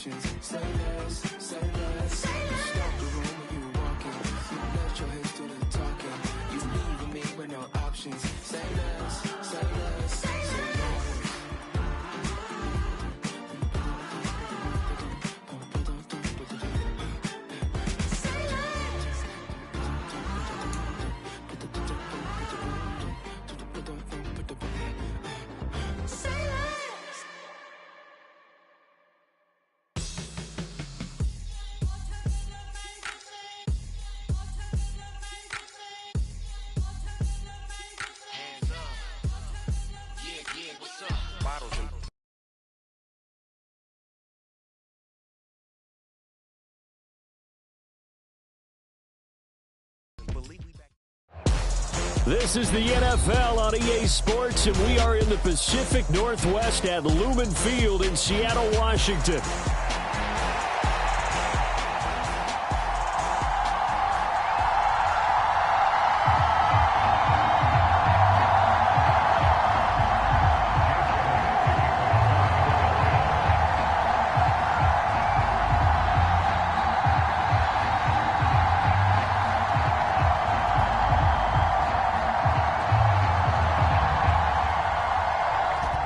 options. Say less, say less. Stop the room when you walking. You let your hips do the talking. You leaving me with no options. Say less, say less, say less. This is the NFL on EA Sports, and we are in the Pacific Northwest at Lumen Field in Seattle, Washington.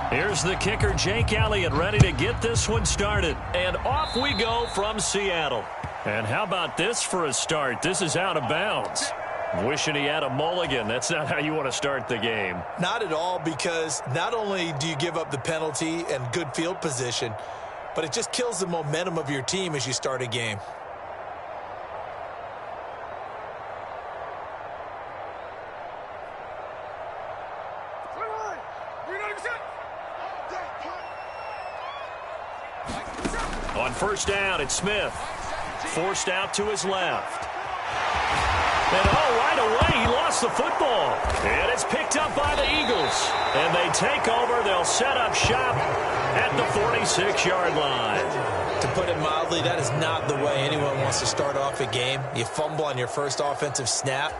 Here's the kicker, Jake Elliott, ready to get this one started. And off we go from Seattle. And how about this for a start? This is out of bounds. Wishing he had a mulligan. That's not how you want to start the game. Not at all, because not only do you give up the penalty and good field position, but it just kills the momentum of your team as you start a game. On first down, it's Smith. Forced out to his left. And right away, he lost the football. And it's picked up by the Eagles. And they take over. They'll set up shop at the 46-yard line. To put it mildly, that is not the way anyone wants to start off a game. You fumble on your first offensive snap.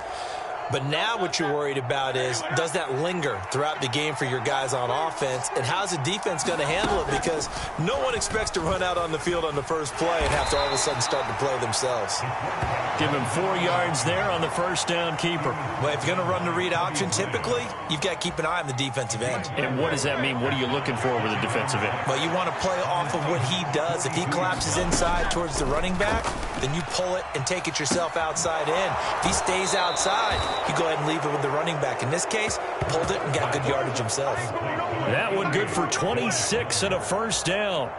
But now what you're worried about is, does that linger throughout the game for your guys on offense? And how's the defense going to handle it? Because no one expects to run out on the field on the first play and have to all of a sudden start to play themselves. Give him 4 yards there on the first down keeper. Well, if you're going to run the read option, typically, you've got to keep an eye on the defensive end. And what does that mean? What are you looking for with a defensive end? Well, you want to play off of what he does. If he collapses inside towards the running back, then you pull it and take it yourself outside in. If he stays outside, you go ahead and leave it with the running back. In this case, pulled it and got good yardage himself. That one good for 26 and a first down.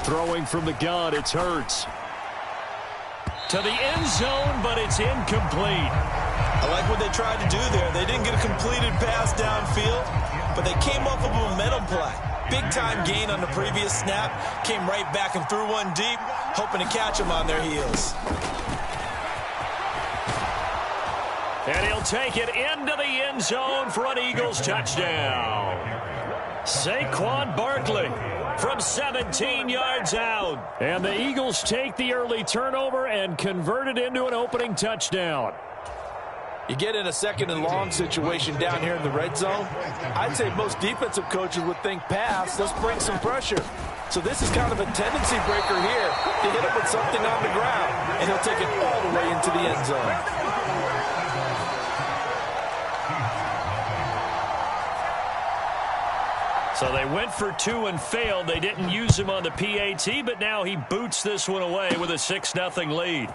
Throwing from the gun, it's Hurts. To the end zone, but it's incomplete. I like what they tried to do there. They didn't get a completed pass downfield, but they came up with a momentum play. Big-time gain on the previous snap. Came right back and threw one deep, hoping to catch them on their heels. And he'll take it into the end zone for an Eagles touchdown. Saquon Barkley from 17 yards out. And the Eagles take the early turnover and convert it into an opening touchdown. You get in a second and long situation down here in the red zone, I'd say most defensive coaches would think pass, let's bring some pressure. So this is kind of a tendency breaker here to hit him with something on the ground, and he'll take it all the way into the end zone. So they went for 2 and failed. They didn't use him on the PAT, but now he boots this one away with a 6-0 lead.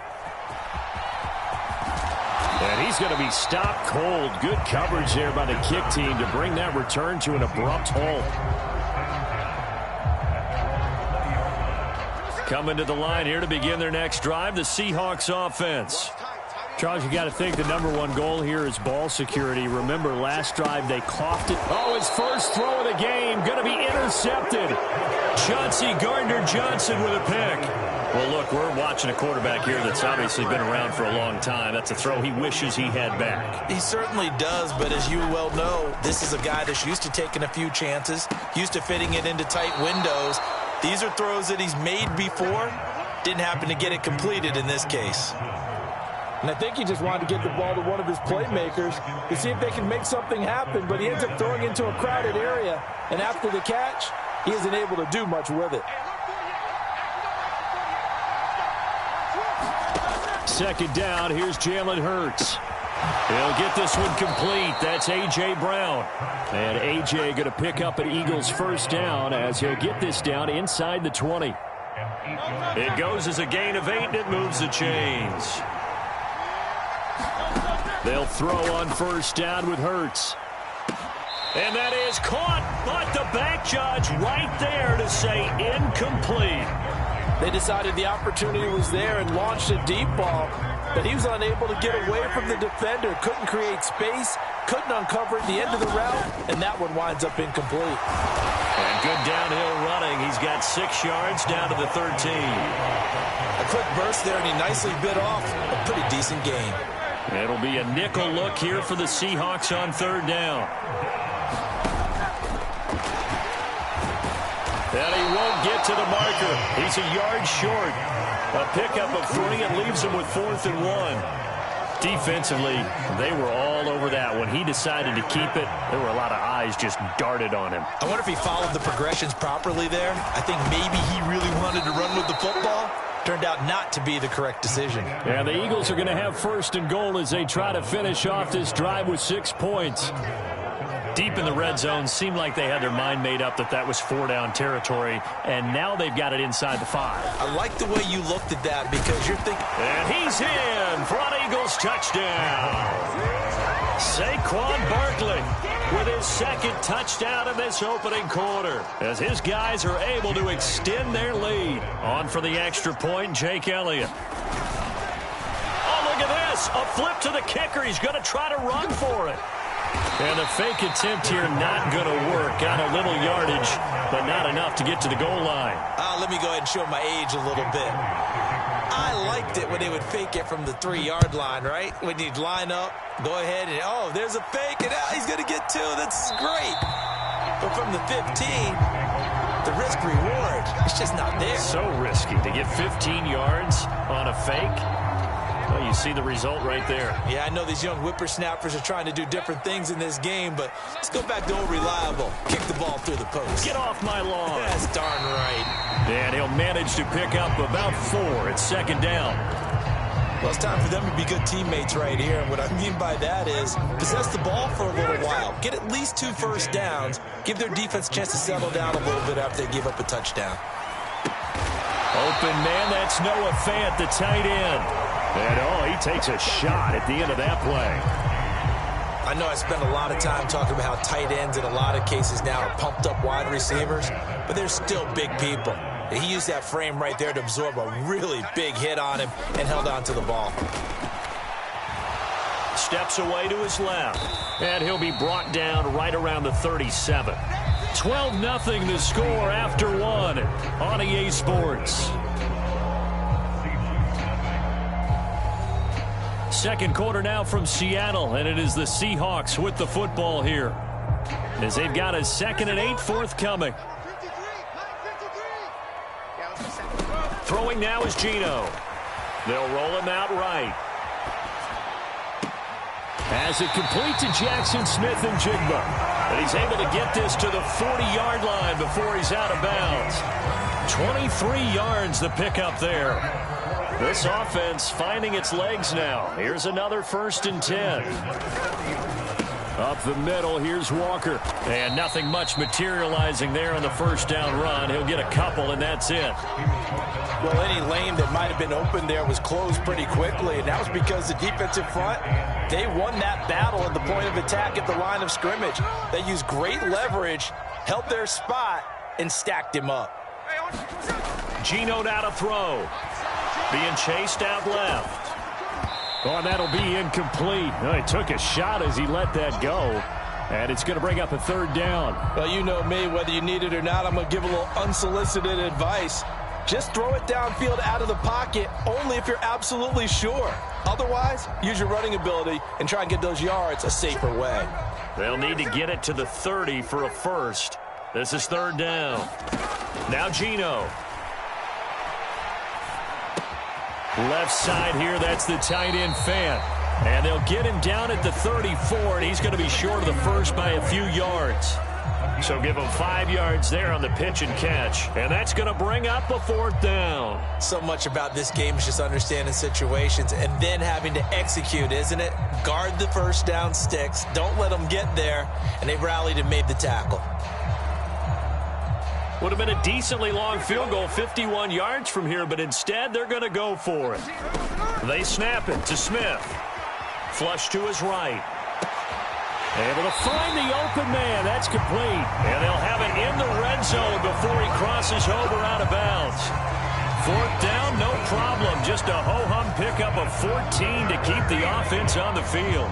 And he's going to be stopped cold. Good coverage there by the kick team to bring that return to an abrupt halt. Coming to the line here to begin their next drive, the Seahawks offense. Charles, you got to think the #1 goal here is ball security. Remember, last drive they coughed it. Oh, his first throw of the game going to be intercepted. Chauncey Gardner-Johnson with a pick. Well, look, we're watching a quarterback here that's obviously been around for a long time. That's a throw he wishes he had back. He certainly does, but as you well know, this is a guy that's used to taking a few chances, used to fitting it into tight windows. These are throws that he's made before. Didn't happen to get it completed in this case. And I think he just wanted to get the ball to one of his playmakers to see if they can make something happen, but he ends up throwing into a crowded area, and after the catch, he isn't able to do much with it. Second down, here's Jalen Hurts. He'll get this one complete. That's A.J. Brown. And A.J. going to pick up an Eagles first down as he'll get this down inside the 20. It goes as a gain of 8, and it moves the chains. They'll throw on first down with Hurts. And that is caught, but the back judge right there to say incomplete. They decided the opportunity was there and launched a deep ball, but he was unable to get away from the defender, couldn't create space, couldn't uncover at the end of the route, and that one winds up incomplete. And good downhill running. He's got 6 yards down to the 13. A quick burst there, and he nicely bit off a pretty decent gain. It'll be a nickel look here for the Seahawks on third down. And he won't get to the marker. He's a yard short. A pickup of 3 and leaves him with 4th and 1. Defensively, they were all over that. When he decided to keep it, there were a lot of eyes just darted on him. I wonder if he followed the progressions properly there. I think maybe he really wanted to run with the football. Turned out not to be the correct decision. Yeah, the Eagles are going to have 1st and goal as they try to finish off this drive with 6 points. Deep in the red zone, seemed like they had their mind made up that was 4-down territory, and now they've got it inside the 5. I like the way you looked at that because you're thinking... And he's in for an Eagles touchdown. Saquon Barkley with his 2nd touchdown in this opening quarter as his guys are able to extend their lead. On for the extra point, Jake Elliott. Oh, look at this. A flip to the kicker. He's going to try to run for it. And the fake attempt here not going to work. Got a little yardage, but not enough to get to the goal line. Let me go ahead and show my age a little bit. I liked it when they would fake it from the 3-yard line, right? When you'd line up, go ahead and, oh, there's a fake, and he's going to get 2. That's great. But from the 15, the risk-reward, it's just not there. So risky to get 15 yards on a fake. Well, you see the result right there. Yeah, I know these young whippersnappers are trying to do different things in this game, but let's go back to old reliable. Kick the ball through the post. Get off my lawn. That's darn right. And he'll manage to pick up about 4. It's 2nd down. Well, it's time for them to be good teammates right here. And what I mean by that is possess the ball for a little while. Get at least 2 first downs. Give their defense a chance to settle down a little bit after they give up a touchdown. Open man, that's Noah Fant, the tight end. And, he takes a shot at the end of that play. I know I spend a lot of time talking about how tight ends in a lot of cases now are pumped up wide receivers, but they're still big people. He used that frame right there to absorb a really big hit on him and held on to the ball. Steps away to his left, and he'll be brought down right around the 37. 12-0 the score after 1 on EA Sports. Second quarter now from Seattle, and it is the Seahawks with the football here as they've got a 2nd and 8 forthcoming. Throwing now is Geno. They'll roll him out right. As it complete to Jackson Smith and Jigba. And he's able to get this to the 40-yard line before he's out of bounds. 23 yards the pickup there. This offense finding its legs now. Here's another 1st and 10. Up the middle, here's Walker. And nothing much materializing there on the 1st down run. He'll get a couple, and that's it. Well, any lane that might have been open there was closed pretty quickly, and that was because the defensive front, they won that battle at the point of attack at the line of scrimmage. They used great leverage, held their spot, and stacked him up. Geno now to throw. Being chased out left. Oh, and that'll be incomplete. He took a shot as he let that go. And it's going to bring up a 3rd down. Well, you know me, whether you need it or not, I'm going to give a little unsolicited advice. Just throw it downfield out of the pocket only if you're absolutely sure. Otherwise, use your running ability and try and get those yards a safer way. They'll need to get it to the 30 for a first. This is 3rd down. Now Geno. Left side here, that's the tight end Fant. And they'll get him down at the 34, and he's going to be short of the first by a few yards. So give him 5 yards there on the pitch and catch. And that's going to bring up a 4th down. So much about this game is just understanding situations and then having to execute, isn't it? Guard the first down sticks. Don't let them get there. And they rallied and made the tackle. Would have been a decently long field goal, 51 yards from here, but instead they're going to go for it. They snap it to Smith. Flush to his right. Able to find the open man. That's complete. And they'll have it in the red zone before he crosses over out of bounds. 4th down, no problem. Just a ho-hum pickup of 14 to keep the offense on the field.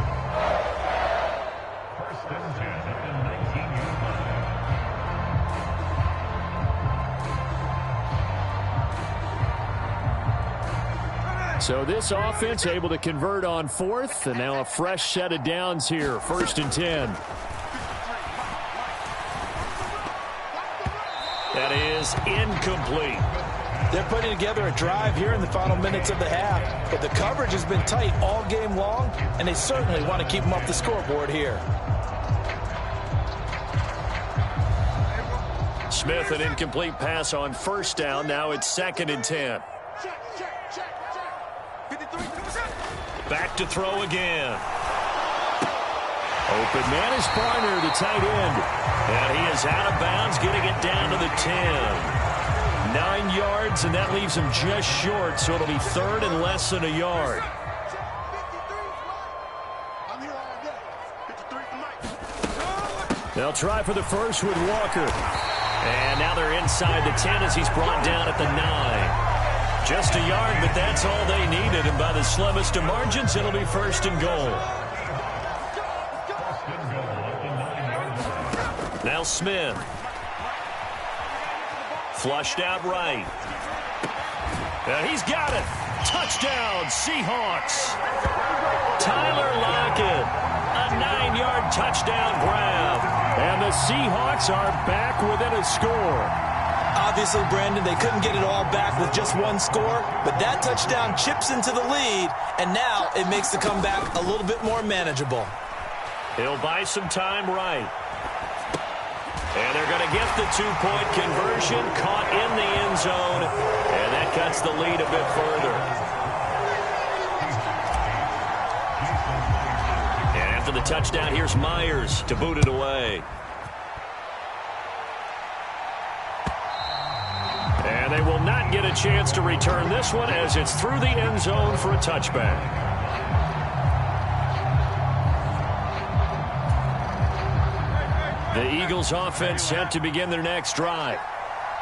So this offense able to convert on 4th, and now a fresh set of downs here, 1st and 10. That is incomplete. They're putting together a drive here in the final minutes of the half, but the coverage has been tight all game long, and they certainly want to keep them off the scoreboard here. Smith, an incomplete pass on 1st down. Now it's 2nd and 10. Back to throw again. Open man is Barner, the tight end. And he is out of bounds, getting it down to the 10. 9 yards, and that leaves him just short, so it'll be 3rd and less than a yard. They'll try for the first with Walker. And now they're inside the 10 as he's brought down at the 9. Just a yard, but that's all they needed. And by the slimmest of margins, it'll be 1st and goal. Now Smith. Flushed out right. And he's got it. Touchdown, Seahawks. Tyler Lockett. A 9-yard touchdown grab. And the Seahawks are back within a score. Obviously, Brandon, they couldn't get it all back with just one score, but that touchdown chips into the lead, and now it makes the comeback a little bit more manageable. He'll buy some time right. And they're going to get the 2-point conversion, caught in the end zone, and that cuts the lead a bit further. And after the touchdown, here's Myers to boot it away. And they will not get a chance to return this one as it's through the end zone for a touchback. The Eagles offense set to begin their next drive.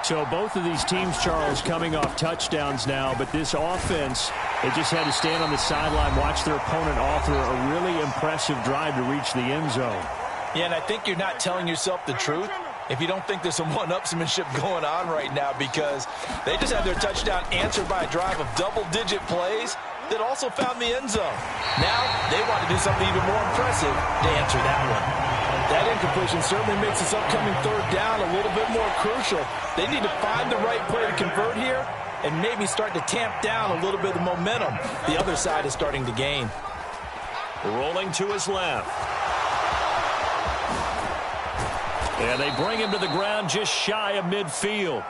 So both of these teams, Charles, coming off touchdowns now, but this offense, they just had to stand on the sideline, watch their opponent author a really impressive drive to reach the end zone. Yeah, and I think you're not telling yourself the truth if you don't think there's some one-upsmanship going on right now, because they just had their touchdown answered by a drive of double-digit plays that also found the end zone. Now they want to do something even more impressive to answer that one. That incompletion certainly makes this upcoming 3rd down a little bit more crucial. They need to find the right play to convert here and maybe start to tamp down a little bit of momentum the other side is starting to gain. Rolling to his left. And they bring him to the ground just shy of midfield.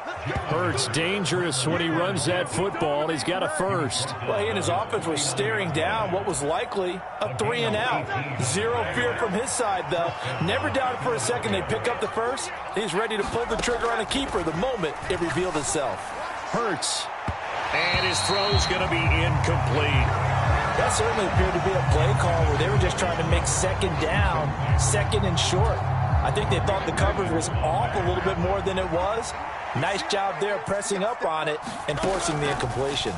Hurts dangerous when he runs that football. He's got a first. Well, he and his offense were staring down what was likely a 3-and-out. Zero fear from his side, though. Never doubted for a second they pick up the first. He's ready to pull the trigger on a keeper the moment it revealed itself. Hurts. And his throw's going to be incomplete. That certainly appeared to be a play call where they were just trying to make 2nd down, 2nd and short. I think they thought the coverage was off a little bit more than it was. Nice job there pressing up on it and forcing the incompletion.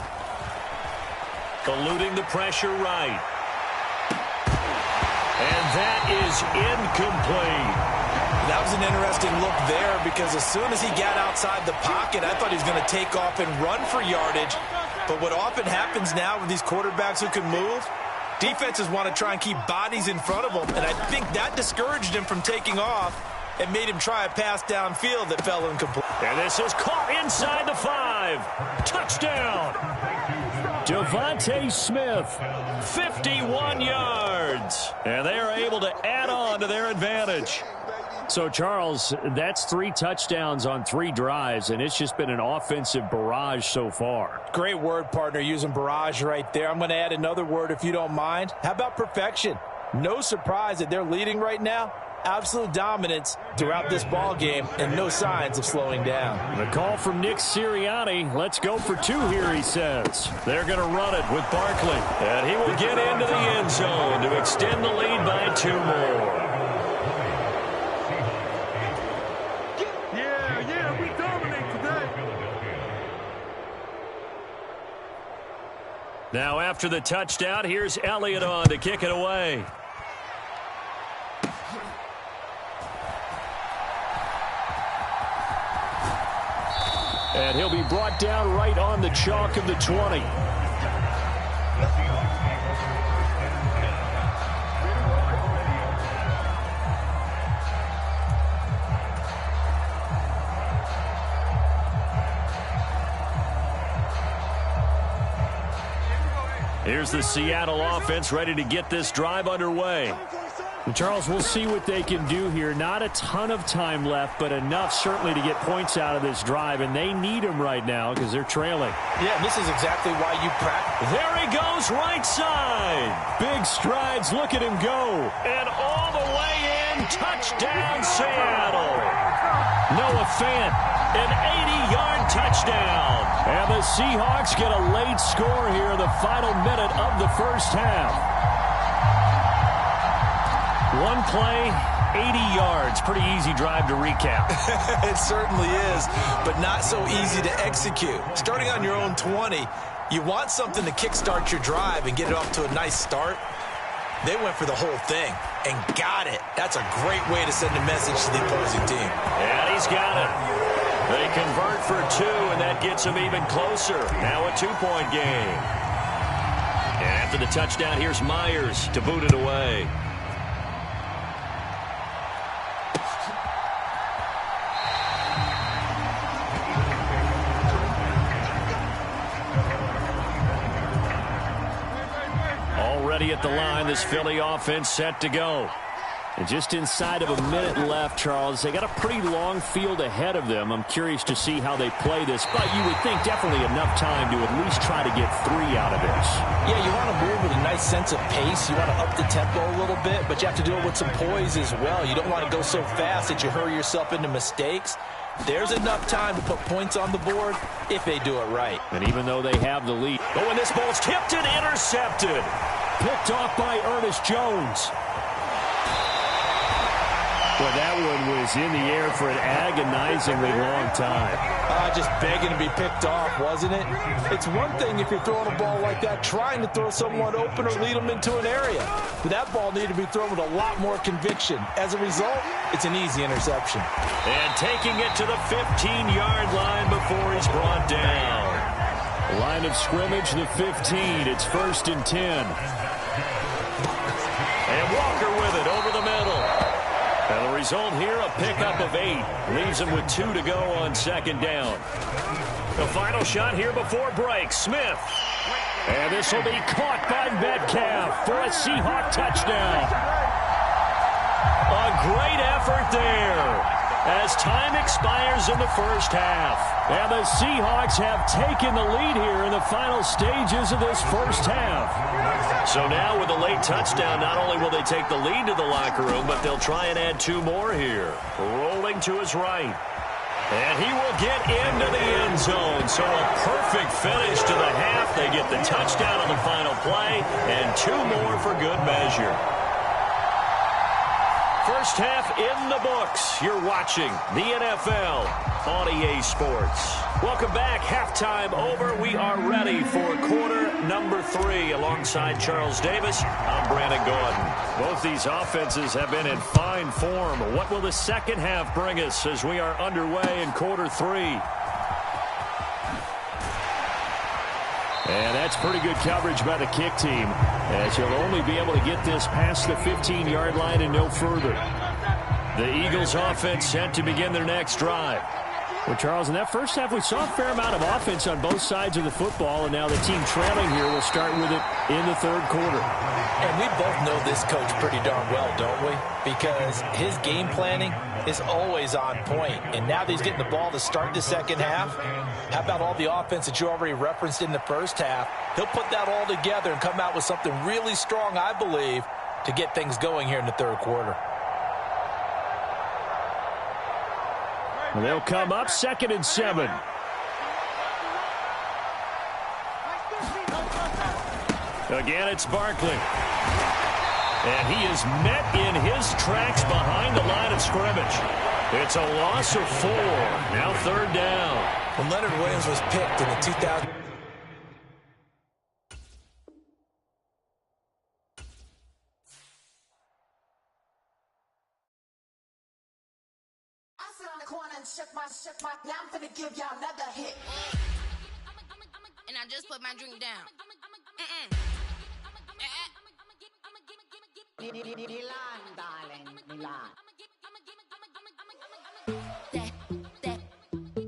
Eluding the pressure right. And that is incomplete. That was an interesting look there because as soon as he got outside the pocket, I thought he was going to take off and run for yardage. But what often happens now with these quarterbacks who can move, defenses want to try and keep bodies in front of them, and I think that discouraged him from taking off and made him try a pass downfield that fell incomplete. And this is caught inside the 5. Touchdown. Devontae Smith, 51 yards. And they are able to add on to their advantage. So, Charles, that's 3 touchdowns on 3 drives, and it's just been an offensive barrage so far. Great word, partner, using barrage right there. I'm going to add another word if you don't mind. How about perfection? No surprise that they're leading right now. Absolute dominance throughout this ball game and no signs of slowing down. The call from Nick Sirianni. Let's go for 2 here, he says. They're going to run it with Barkley. And he will get into the end zone to extend the lead by 2 more. We dominate today. Now after the touchdown, here's Elliott on to kick it away. And he'll be brought down right on the chalk of the 20. Here's the Seattle offense ready to get this drive underway. And Charles, we'll see what they can do here. Not a ton of time left, but enough certainly to get points out of this drive, and they need them right now because they're trailing. Yeah, this is exactly why you practice. There he goes, right side. Big strides, look at him go. And all the way in, touchdown Seattle. Noah Fant, an 80-yard touchdown. And the Seahawks get a late score here in the final minute of the first half. 1 play, 80 yards. Pretty easy drive to recap. It certainly is, but not so easy to execute. Starting on your own 20, you want something to kickstart your drive and get it off to a nice start. They went for the whole thing and got it. That's a great way to send a message to the opposing team. And he's got it. They convert for 2, and that gets them even closer. Now a 2-point game. And after the touchdown, here's Myers to boot it away. Already at the line, this Philly offense set to go. And just inside of a minute left, Charles, they got a pretty long field ahead of them. I'm curious to see how they play this, but you would think definitely enough time to at least try to get 3 out of this. Yeah, you want to move with a nice sense of pace. You want to up the tempo a little bit, but you have to do it with some poise as well. You don't want to go so fast that you hurry yourself into mistakes. There's enough time to put points on the board if they do it right. And even though they have the lead. Oh, and this ball's tipped and intercepted. Picked off by Ernest Jones. Boy, that one was in the air for an agonizingly long time. Just begging to be picked off, wasn't it? It's one thing if you're throwing a ball like that, trying to throw someone open or lead them into an area. But that ball needed to be thrown with a lot more conviction. As a result, it's an easy interception. And taking it to the 15-yard line before he's brought down. Line of scrimmage, the 15. It's 1st and 10. And Walker with it over the middle. And the result here, a pickup of 8. Leaves him with 2 to go on 2nd down. The final shot here before break. Smith. And this will be caught by Metcalf for a Seahawk touchdown. A great effort there as time expires in the first half. And the Seahawks have taken the lead here in the final stages of this first half. So now with a late touchdown, not only will they take the lead to the locker room, but they'll try and add 2 more here. Rolling to his right. And he will get into the end zone. So a perfect finish to the half. They get the touchdown on the final play, and 2 more for good measure. First half in the books. You're watching the NFL on EA Sports. Welcome back. Halftime over. We are ready for quarter number 3 alongside Charles Davis. I'm Brandon Gordon. Both these offenses have been in fine form. What will the second half bring us as we are underway in quarter 3? And that's pretty good coverage by the kick team, as you'll only be able to get this past the 15-yard line and no further. The Eagles offense set to begin their next drive. Well, Charles, in that first half, we saw a fair amount of offense on both sides of the football, and now the team trailing here will start with it in the third quarter. And we both know this coach pretty darn well, don't we? Because his game planning is always on point. And now that he's getting the ball to start the second half, how about all the offense that you already referenced in the first half? He'll put that all together and come out with something really strong, I believe, to get things going here in the third quarter. Well, they'll come up 2nd and 7. Again, it's Barkley. And he is met in his tracks behind the line of scrimmage. It's a loss of 4. Now 3rd down. When Leonard Williams was picked in the 2000... Now I'm gonna give y'all another hit. And I just put my drink down. Milan, darling, Milan.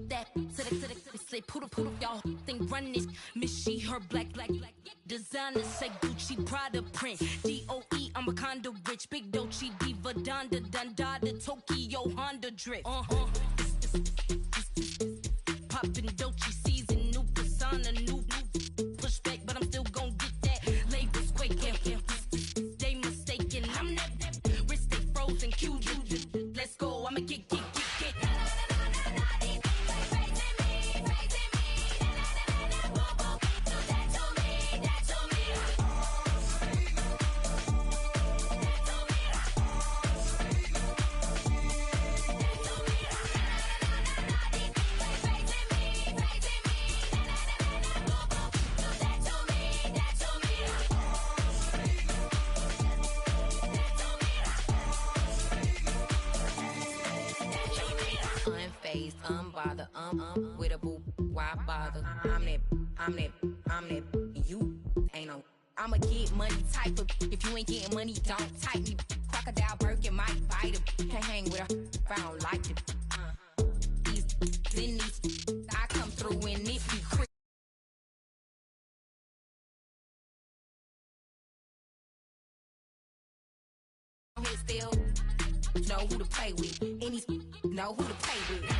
That, say poodle, y'all think run this. Miss she, her black, designer, say Gucci, Prada print. DOE, I'm a condo rich, big Dolce, Diva, Donda, Dundada, Tokyo, Honda drip. Poppin' Dolce season, new persona, new pushback, but I'm still gon' get that. Labels quaking, they mistaken. I'm that wrist stay frozen, Q. Let's go, I'ma get. Unfazed, unbothered, with a boo, why bother? I'm that, you ain't no. I'ma get money type of, if you ain't getting money, don't type me. Crocodile Birkin might bite him. Can't hang with her if I don't like it. These, I come through in this be crazy. Still know who to play with. Any know who to play with.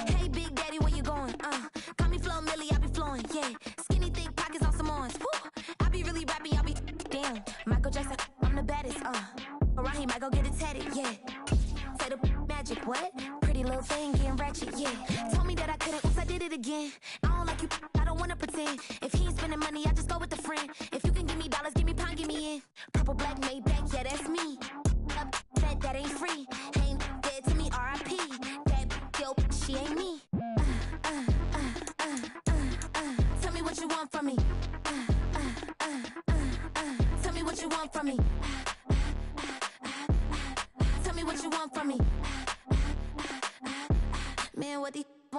Hey, Big Daddy, where you going? Call me Flo Millie, I be flowing, yeah. Skinny, thick pockets on some ones. Woo! I be really rapping, y'all be damn. Michael Jackson, I'm the baddest, Around he might go get it tatted, yeah. Say the magic, what? Pretty little thing getting ratchet, yeah. Told me that I couldn't, oops, I did it again. I don't like you, I don't wanna pretend. If he ain't spending money, I just go with a friend. If you can give me dollars, give me pound, give me in. Purple, black, made back, yeah, that's me. Up, that ain't free.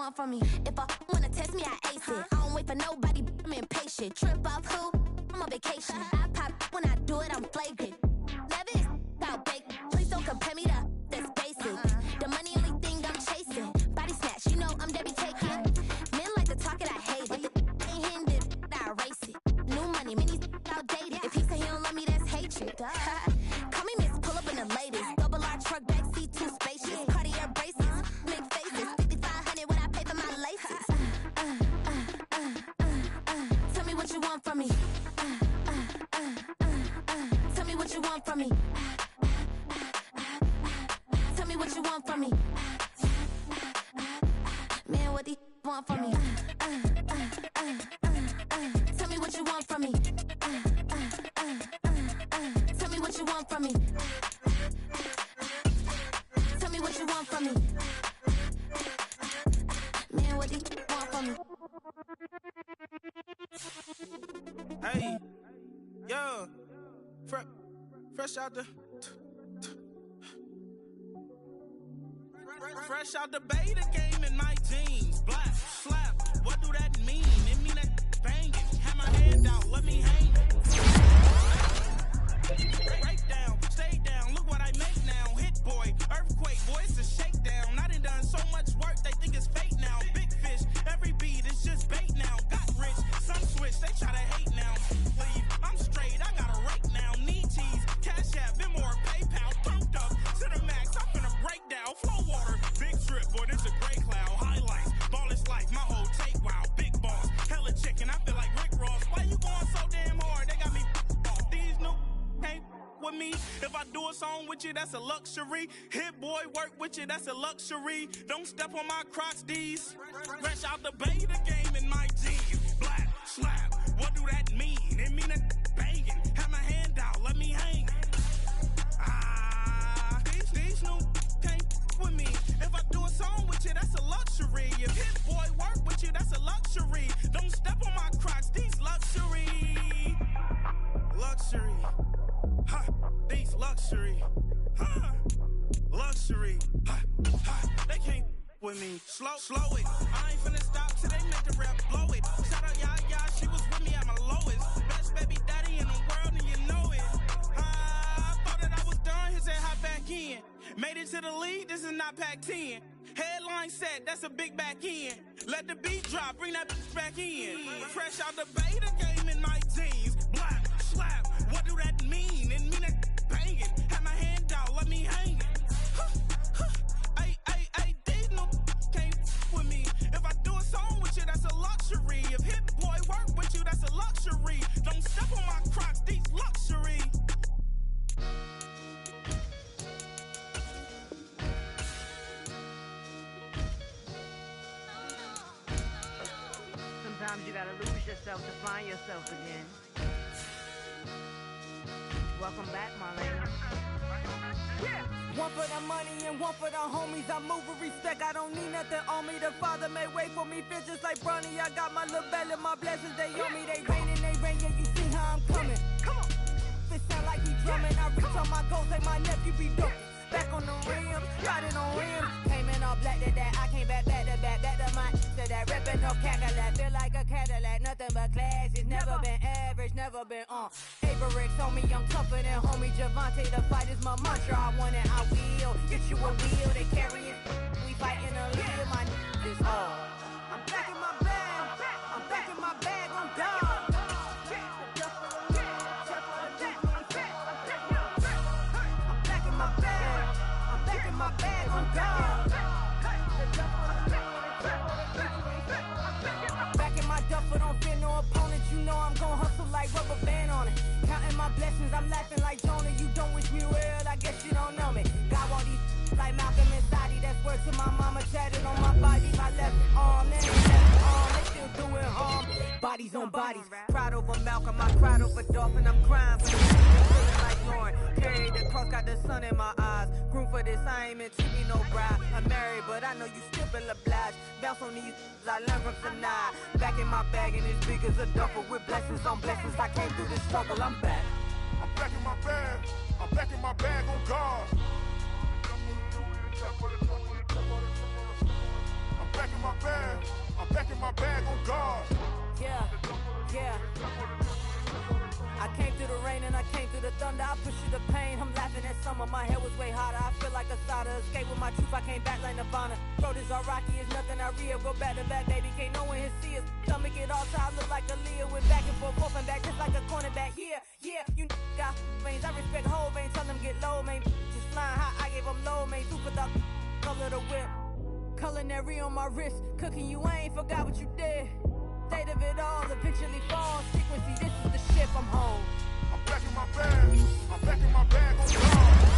want from me? If I wanna test me, I ace it. I don't wait for nobody, I'm impatient. Trip off who? I'm on vacation. I pop when I do it, I'm flagrant. Never is about bacon. Please don't compare me to that's basic. The money only thing I'm chasing. Body snatch, you know I'm Debbie taking. Men like to talk it, I hate it. Ain't hitting it, I erase it. New money, many outdated. If he say he don't love me, that's hatred. Call me Miss, pull up in the latest. Double R truck, backseat, too spacious. Cartier braces, make faces. 5,500 when I pay for my laces. Tell me what you want from me. Tell me what you want from me. Tell me what you want from me. Man, what do you want from me? Tell me what you want from me. Tell me what you want from me. Tell me what you want from me. Man, what do you want from me? Hey, yo, fresh out the fresh out the beta game in my jeans. Black slap, what do that mean? It mean that banging. Have my hand out, let me hang. Break down, stay down. Look what I make now. Hit boy, earthquake, boy, it's a shakedown. I done so much work, they think it's fake now. Big fish, every beat is just bait now. Got rich, some switch, they try to hate now. Leave, I'm straight, I got a rake now. Need cheese, cash app, Venmo, PayPal. Pumped up to the max, I'm finna break down. Flow water, big drip, boy, this a gray cloud. Highlights, ball is life, my whole take, wow. Big boss, hella chicken, I feel like Rick Ross. Why you going so damn hard? They got me off. These new can't with me. If I do a song with you, that's a luxury. Hit boy, work with you, that's a luxury. Don't step on my Crocs, D's. Fresh out the beta game in my jeans. Black slap, what do that mean? It mean that banging. Have my hand out, let me hang. These new can't with me. If I do a song with you, that's a luxury. If hit boy work with you, that's a luxury. Don't step on my Crocs, these luxury. Luxury. Ha, these luxury. Ha, luxury. Ha, ha, they can't with me. Slow it. I ain't finna stop till they make the rap blow it. Shout out Yaya, she was with me at my lowest. Best baby daddy in the world and you know it. I thought that I was done, he said hop back in. Made it to the league, this is not Pac-10. Headline set, that's a big back end. Let the beat drop, bring that bitch back in. Fresh out the beta game in my jeans. Black slap, what do that mean? It mean that banging. Have my hand out, let me hang it. Ay, these no can't with me. If I do a song with you, that's a luxury. If hit boy work with you, that's a luxury. Don't step on my Crocs, these luxury. Sometimes you gotta lose yourself to find yourself again. Welcome back, Marlena. Yeah. One for the money and one for the homies. I move with respect, I don't need nothing on me. The Father made way for me, feel just like Bronny. I got my little belly, my blessings, they on me. They rain, yeah, you see how I'm coming. Come on. It sound like he drumming. I reach on my goals, like my nephew be dope. Back on the rim, riding on rim. Came in all black to that, I came back to my to that ripping no Cadillac. Feel like a Cadillac, nothing but class. It's never been average, never been on. Average on me, I'm tougher than homie Javante. The fight is my mantra, I want it, I will. Get you a wheel, they carry it. We fighting a little, my is hard. I'm back in my bag, I'm back in my bag, on God. My bag on God. Back in my duffel, don't fear no opponent. You know I'm gon' hustle like rubber band on it. Counting my blessings, I'm laughing like Jonah. You don't wish me well, I guess you don't know me. Got all these like Malcolm and Sadie. That's word to my mama, tatted on my body. My left arm, then left arm, they still doing harm. Bodies on bodies, cried over Malcolm, I cried over Dolphin. I'm crying for you, feeling like Lauren. Carried the cross, got the sun in my eyes. Groom for this, I ain't meant to be no bride. I'm married, but I know you still feel obliged. Bounce on these, I learned from Sanaa. Back in my bag, and it's big as a duffel. With blessings on blessings, I came through this struggle, I'm back. I'm back in my bag, I'm back in my bag, on God. I'm back in my bag. head was way hotter. I feel like a starter. Escape with my truth, I came back like Nirvana. Bro, this all rocky, it's nothing I real. Go back to back, baby, can't no one here see us. Stomach it all time, look like a Leah. Went back and forth and back, just like a cornerback. Yeah, yeah, you got veins. I respect whole veins, tell them get low, man. Just flying high, I gave them low, man. Super the color the whip. Culinary on my wrist. Cooking you, I ain't forgot what you did. State of it all, eventually fall. Frequency, this is the ship, I'm home. I'm back in my bag. I'm back in my bag on God.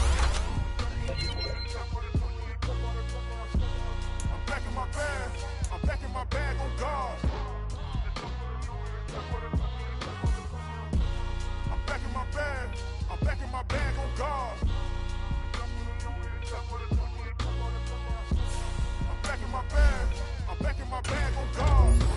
I'm back in my bag. I'm back in my bag on God. I'm back in my bag. I'm back in my bag on God. I'm back in my bag. I'm back in my bag on God.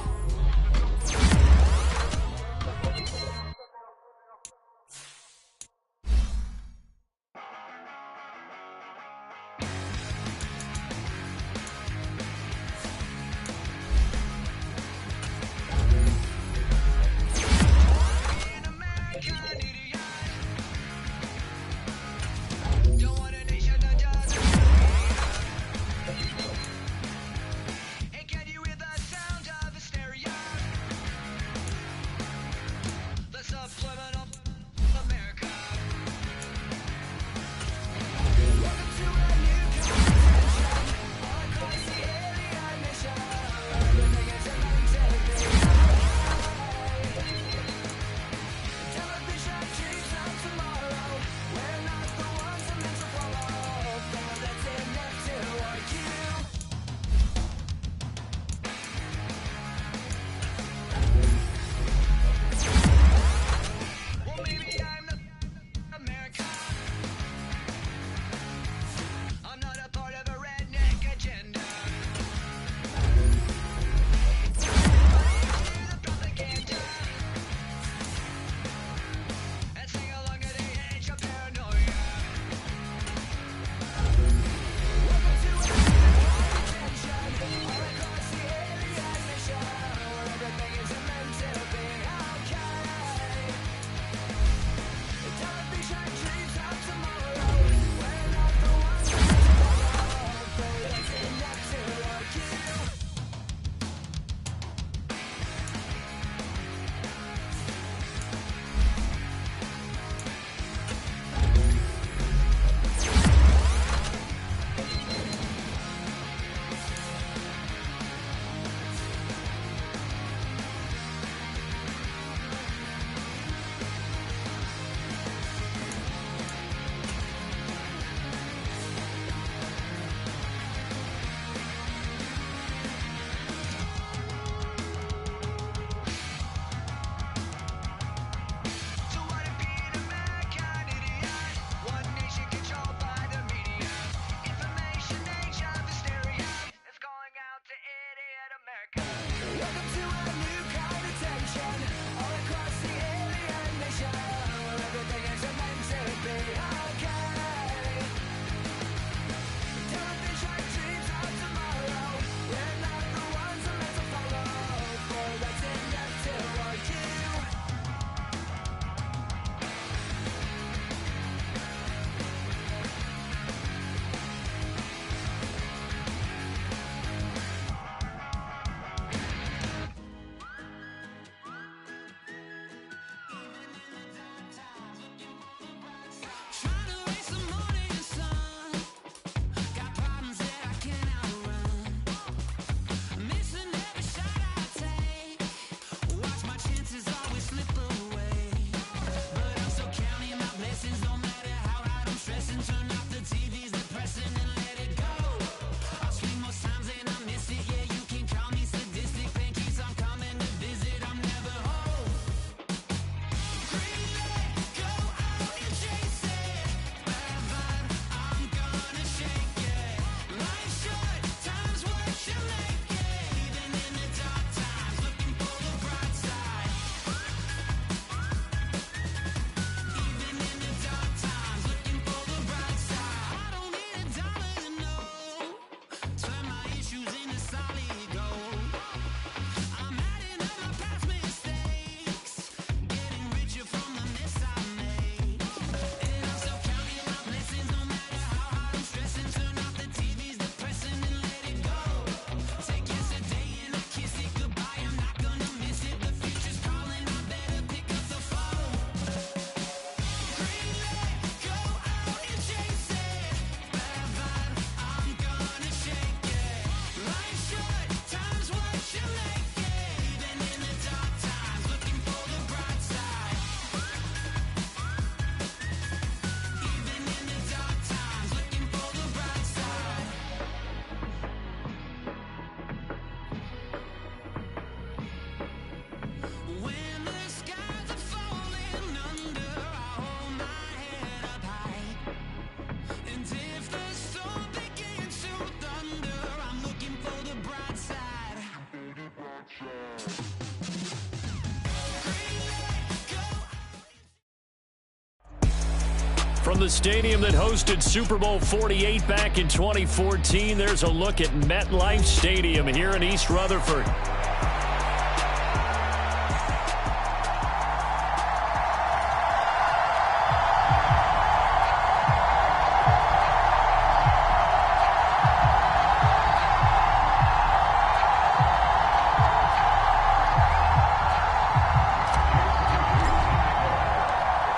From the stadium that hosted Super Bowl 48 back in 2014, there's a look at MetLife Stadium here in East Rutherford.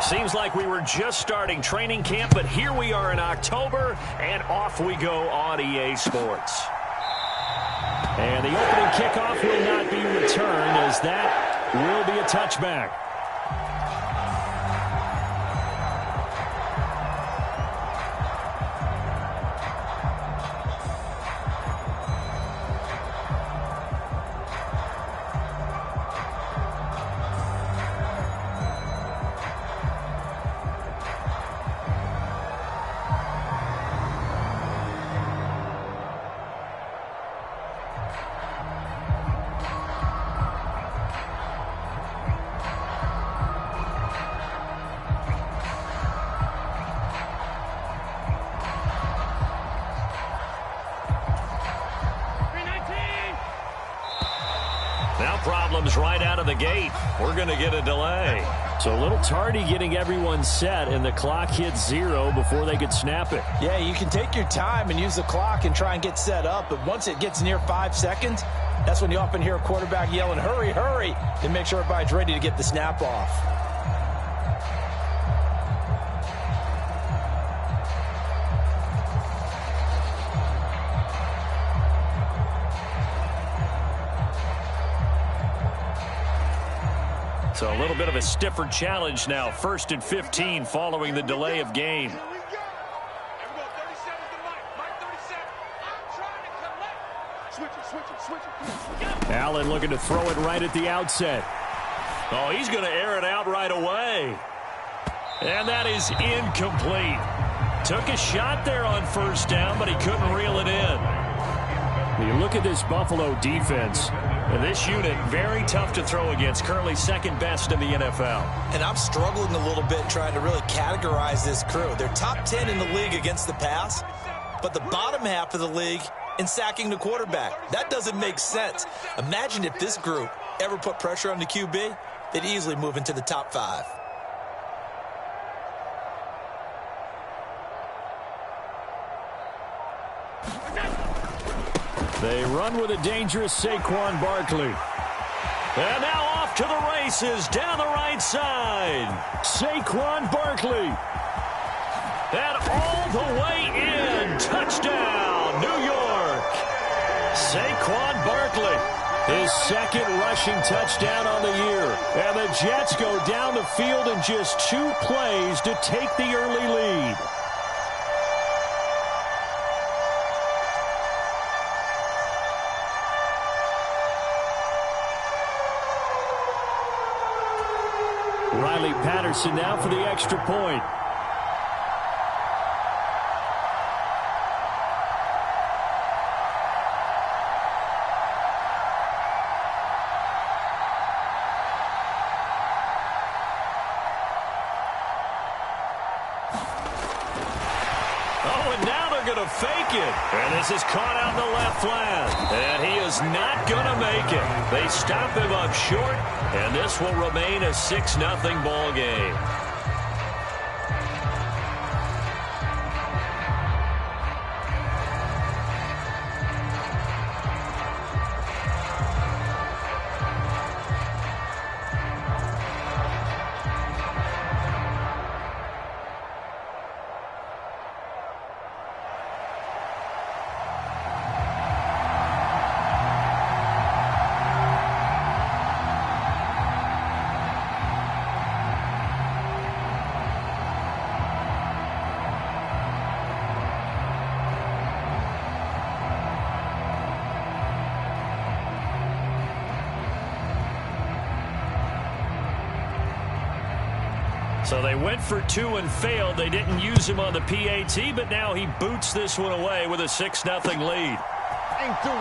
Seems like we were just starting training camp, but here we are in October, and off we go on EA Sports. And the opening kickoff will not be returned, as that will be a touchback. Now problems right out of the gate. We're going to get a delay. So a little tardy getting everyone set, and the clock hits 0 before they could snap it. Yeah, you can take your time and use the clock and try and get set up, but once it gets near 5 seconds, that's when you often hear a quarterback yelling, hurry, hurry, to make sure everybody's ready to get the snap off. So a little bit of a stiffer challenge now. 1st and 15 following the delay of game. Allen looking to throw it right at the outset. Oh, he's going to air it out right away. And that is incomplete. Took a shot there on 1st down, but he couldn't reel it in. You look at this Buffalo defense. And this unit, very tough to throw against, currently 2nd best in the NFL. And I'm struggling a little bit trying to really categorize this crew. They're top 10 in the league against the pass, but the bottom half of the league in sacking the quarterback. That doesn't make sense. Imagine if this group ever put pressure on the QB, they'd easily move into the top 5. They run with a dangerous Saquon Barkley. And now off to the races down the right side. Saquon Barkley. And all the way in. Touchdown, New York. Saquon Barkley. His 2nd rushing touchdown on the year. And the Jets go down the field in just 2 plays to take the early lead. Riley Patterson now for the extra point. Oh, and now they're going to fake it. And this is caught out in the left flat. And he is not going to make it. They stop him up short, and this will remain a 6-0 ball game. So they went for 2 and failed. They didn't use him on the PAT, but now he boots this one away with a 6-0 lead.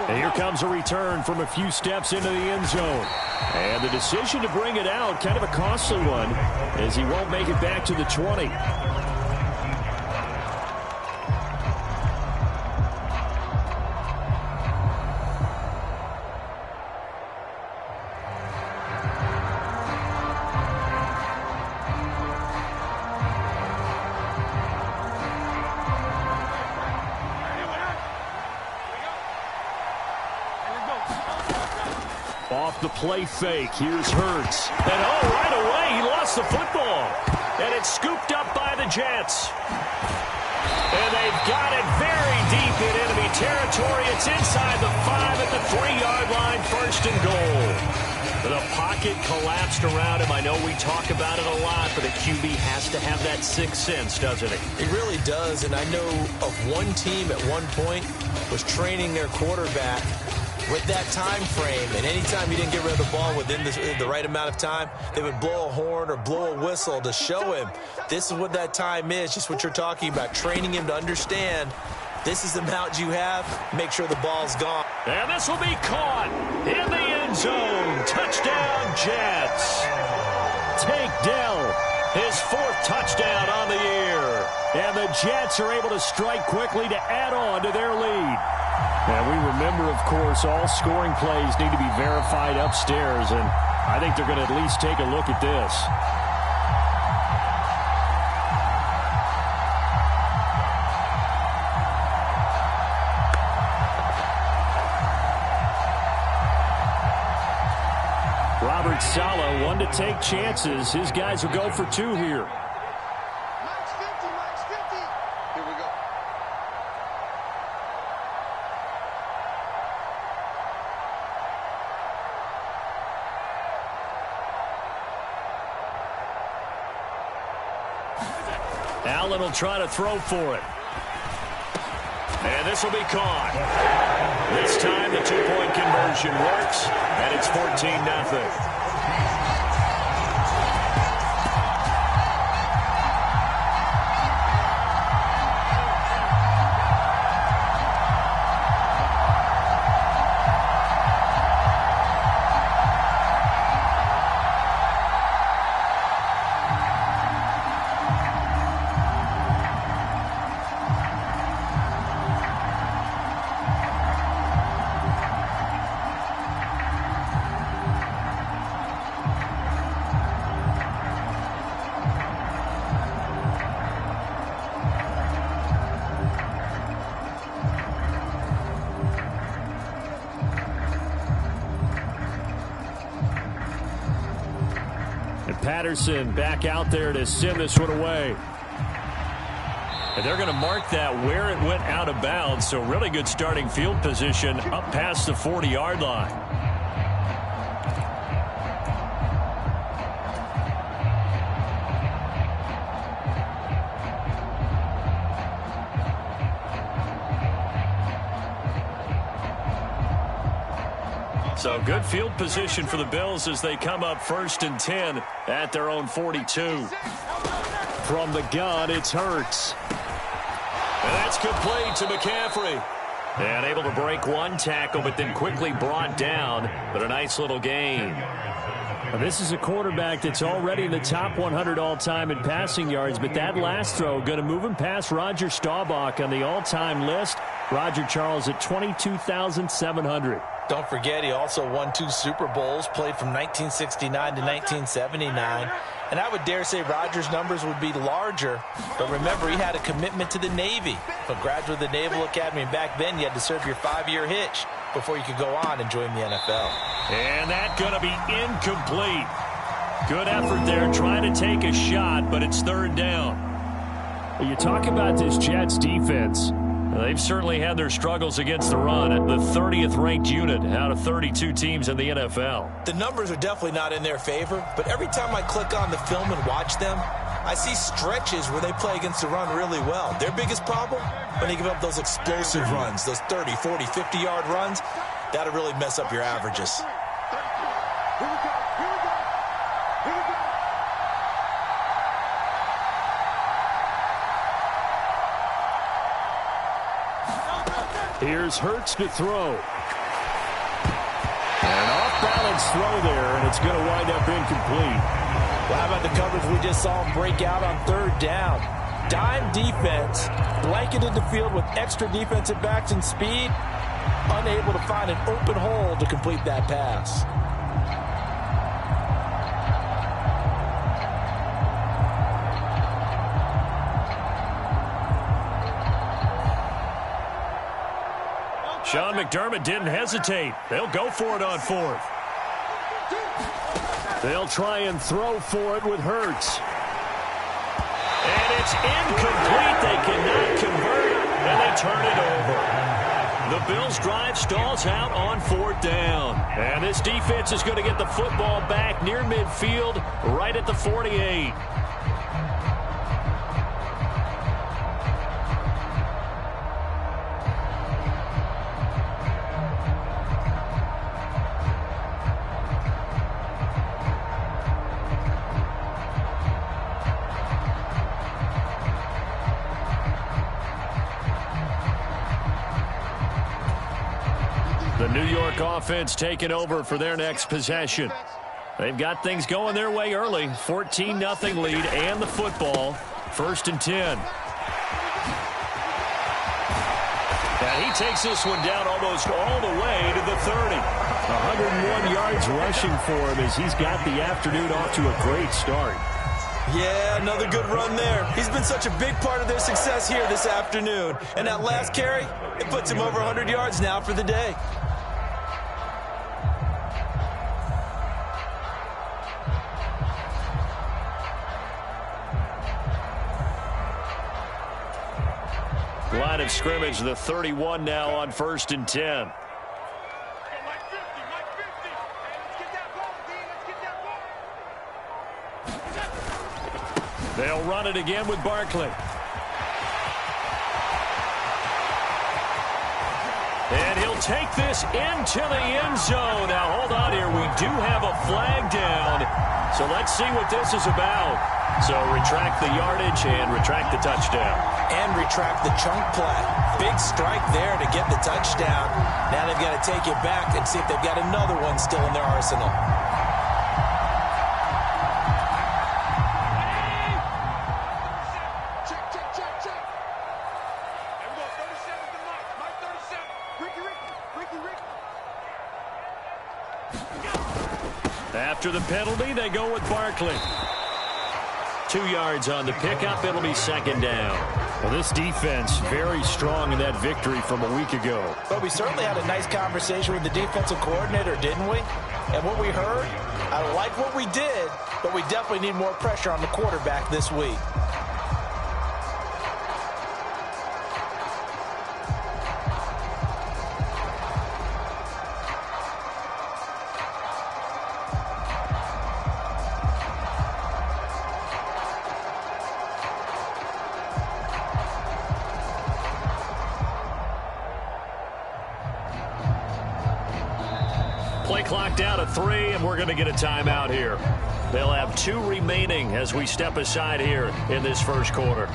And here comes a return from a few steps into the end zone. And the decision to bring it out, kind of a costly one, as he won't make it back to the 20. Off the play fake, here's Hurts. And right away, he lost the football. And it's scooped up by the Jets. And they've got it very deep in enemy territory. It's inside the 5 at the 3-yard line, 1st and goal. The pocket collapsed around him. I know we talk about it a lot, but a QB has to have that sixth sense, doesn't it? He really does, and I know of one team at one point was training their quarterback with that time frame, and anytime he didn't get rid of the ball within the right amount of time, they would blow a horn or blow a whistle to show him this is what that time is, just what you're talking about, training him to understand this is the amount you have, make sure the ball's gone. And this will be caught in the end zone. Touchdown, Jets. Tank Dell, his 4th touchdown on the year. And the Jets are able to strike quickly to add on to their lead. And we remember, of course, all scoring plays need to be verified upstairs, and I think they're going to at least take a look at this. Robert Saleh, one to take chances. His guys will go for 2 here. Allen will try to throw for it. And this will be caught. This time the 2-point conversion works, and it's 14-0. Patterson back out there to send this one away. And they're going to mark that where it went out of bounds. So really good starting field position up past the 40-yard line. So good field position for the Bills as they come up 1st and 10 at their own 42. From the gun, it's Hurts. And that's complete to McCaffrey. And able to break one tackle, but then quickly brought down. But a nice little gain. Now, this is a quarterback that's already in the top 100 all-time in passing yards, but that last throw going to move him past Roger Staubach on the all-time list. Roger Charles at 22,700. Don't forget, he also won 2 Super Bowls, played from 1969 to 1979. And I would dare say Rodgers' numbers would be larger. But remember, he had a commitment to the Navy. A graduate of the Naval Academy. And back then, you had to serve your 5-year hitch before you could go on and join the NFL. And that going to be incomplete. Good effort there, trying to take a shot, but it's 3rd down. You talk about this Jets defense. They've certainly had their struggles against the run. The 30th ranked unit out of 32 teams in the NFL. The numbers are definitely not in their favor, but every time I click on the film and watch them, I see stretches where they play against the run really well. Their biggest problem, when they give up those explosive runs, those 30, 40, 50-yard runs, that'll really mess up your averages. Here's Hurts to throw. An off-balance throw there, and it's going to wind up incomplete. Well, how about the coverage we just saw him break out on 3rd down? Dime defense, blanketed the field with extra defensive backs and speed, unable to find an open hole to complete that pass. Sean McDermott didn't hesitate. They'll go for it on 4th. They'll try and throw for it with Hurts. And it's incomplete. They cannot convert, and they turn it over. The Bills' drive stalls out on 4th down. And this defense is going to get the football back near midfield, right at the 48. The New York offense taking over for their next possession. They've got things going their way early. 14-0 lead and the football. 1st and 10. And he takes this one down almost all the way to the 30. 101 yards rushing for him as he's got the afternoon off to a great start. Yeah, another good run there. He's been such a big part of their success here this afternoon. And that last carry, it puts him over 100 yards now for the day. Line of scrimmage, the 31 now on 1st and 10. They'll run it again with Barkley. And he'll take this into the end zone. Now, hold on here. We do have a flag down. So let's see what this is about. So retract the yardage and retract the touchdown. And retract the chunk play. Big strike there to get the touchdown. Now they've got to take it back and see if they've got another one still in their arsenal. After the penalty, they go with Barkley. 2 yards on the pickup. It'll be 2nd down. Well, this defense very strong in that victory from a week ago. But we certainly had a nice conversation with the defensive coordinator, didn't we? And what we heard, I like what we did, but we definitely need more pressure on the quarterback this week. Play clock down to 3, and we're going to get a timeout here. They'll have 2 remaining as we step aside here in this first quarter.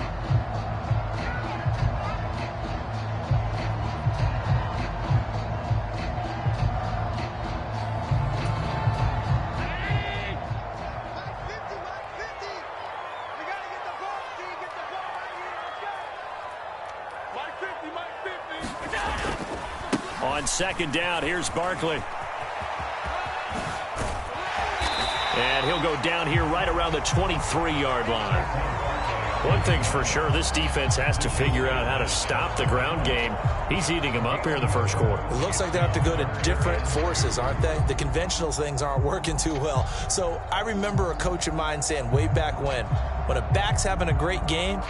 On 2nd down, here's Barkley. And he'll go down here right around the 23-yard line. One thing's for sure, this defense has to figure out how to stop the ground game. He's eating them up here in the first quarter. It looks like they have to go to different forces, aren't they? The conventional things aren't working too well. So I remember a coach of mine saying way back when a back's having a great game,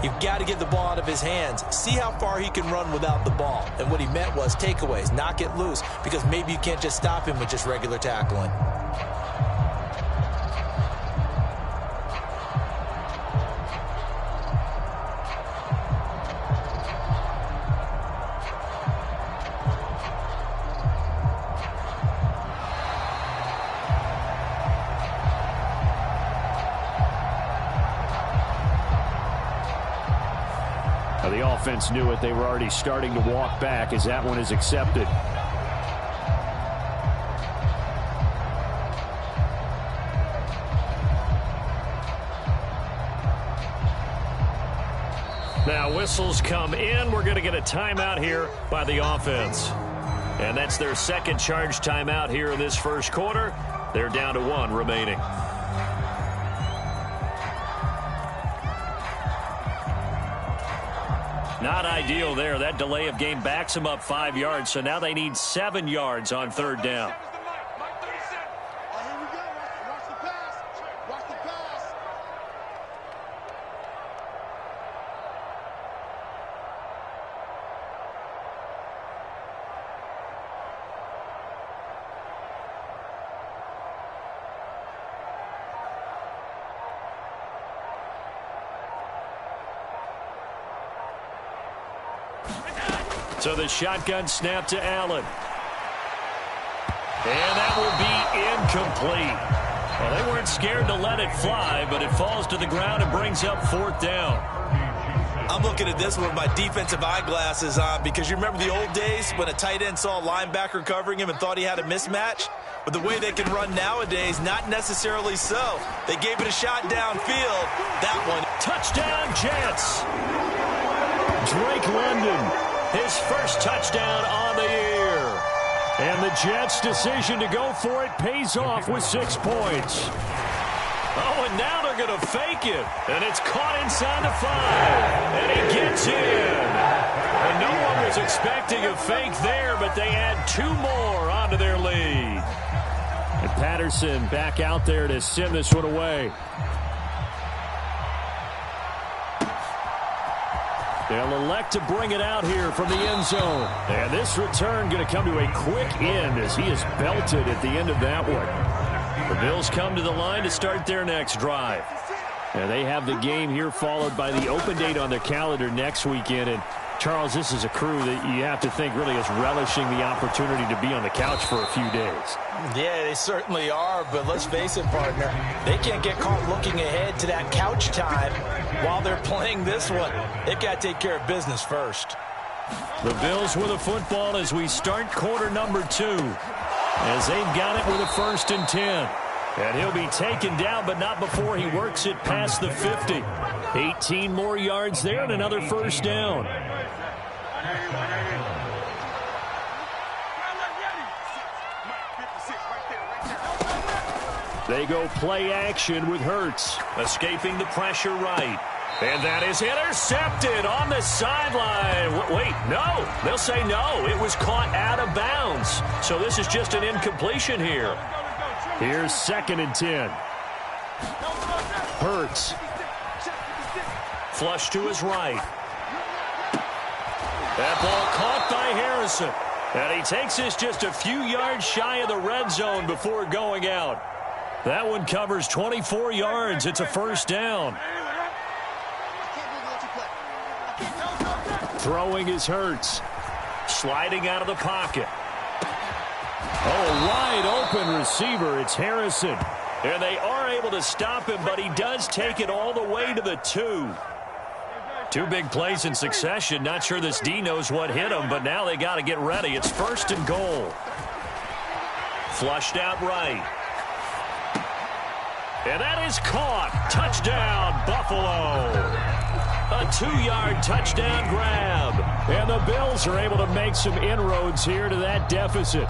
you've got to get the ball out of his hands. See how far he can run without the ball. And what he meant was takeaways, knock it loose, because maybe you can't just stop him with just regular tackling. The offense knew it. They were already starting to walk back as that one is accepted. Now whistles come in. We're going to get a timeout here by the offense. And that's their 2nd charge timeout here in this first quarter. They're down to 1 remaining. Not ideal there. That delay of game backs them up 5 yards, so now they need 7 yards on 3rd down. So the shotgun snap to Allen. And that will be incomplete. Well, they weren't scared to let it fly, but it falls to the ground and brings up 4th down. I'm looking at this with my defensive eyeglasses on because you remember the old days when a tight end saw a linebacker covering him and thought he had a mismatch? But the way they can run nowadays, not necessarily so. They gave it a shot downfield. That one. Touchdown, Jets. Drake London, his first touchdown on the year. And the Jets' decision to go for it pays off with 6 points. Oh, and now they're going to fake it. And it's caught inside the 5. And he gets in. And no one was expecting a fake there, but they add 2 more onto their lead. And Patterson back out there to send this one away. They'll elect to bring it out here from the end zone. And this return going to come to a quick end as he is belted at the end of that one. The Bills come to the line to start their next drive. And they have the game here followed by the open date on their calendar next weekend. And Charles, this is a crew that you have to think really is relishing the opportunity to be on the couch for a few days. Yeah, they certainly are, but let's face it, partner. They can't get caught looking ahead to that couch time while they're playing this one. They've got to take care of business first. The Bills with a football as we start quarter number 2. As they've got it with a 1st and 10. And he'll be taken down, but not before he works it past the 50. 18 more yards there and another 1st down. They go play action with Hurts. Escaping the pressure right. And that is intercepted on the sideline. Wait, no. They'll say no. It was caught out of bounds. So this is just an incompletion here. Here's 2nd and 10. Hurts. Flush to his right. That ball caught by Harrison. And he takes this just a few yards shy of the red zone before going out. That one covers 24 yards. It's a 1st down. Throwing is Hurts. Sliding out of the pocket. Oh, wide open receiver. It's Harrison. And they are able to stop him, but he does take it all the way to the 2. 2 big plays in succession. Not sure this D knows what hit him, but now they got to get ready. It's 1st and goal. Flushed out right. And that is caught. Touchdown, Buffalo. A 2-yard touchdown grab. And the Bills are able to make some inroads here to that deficit.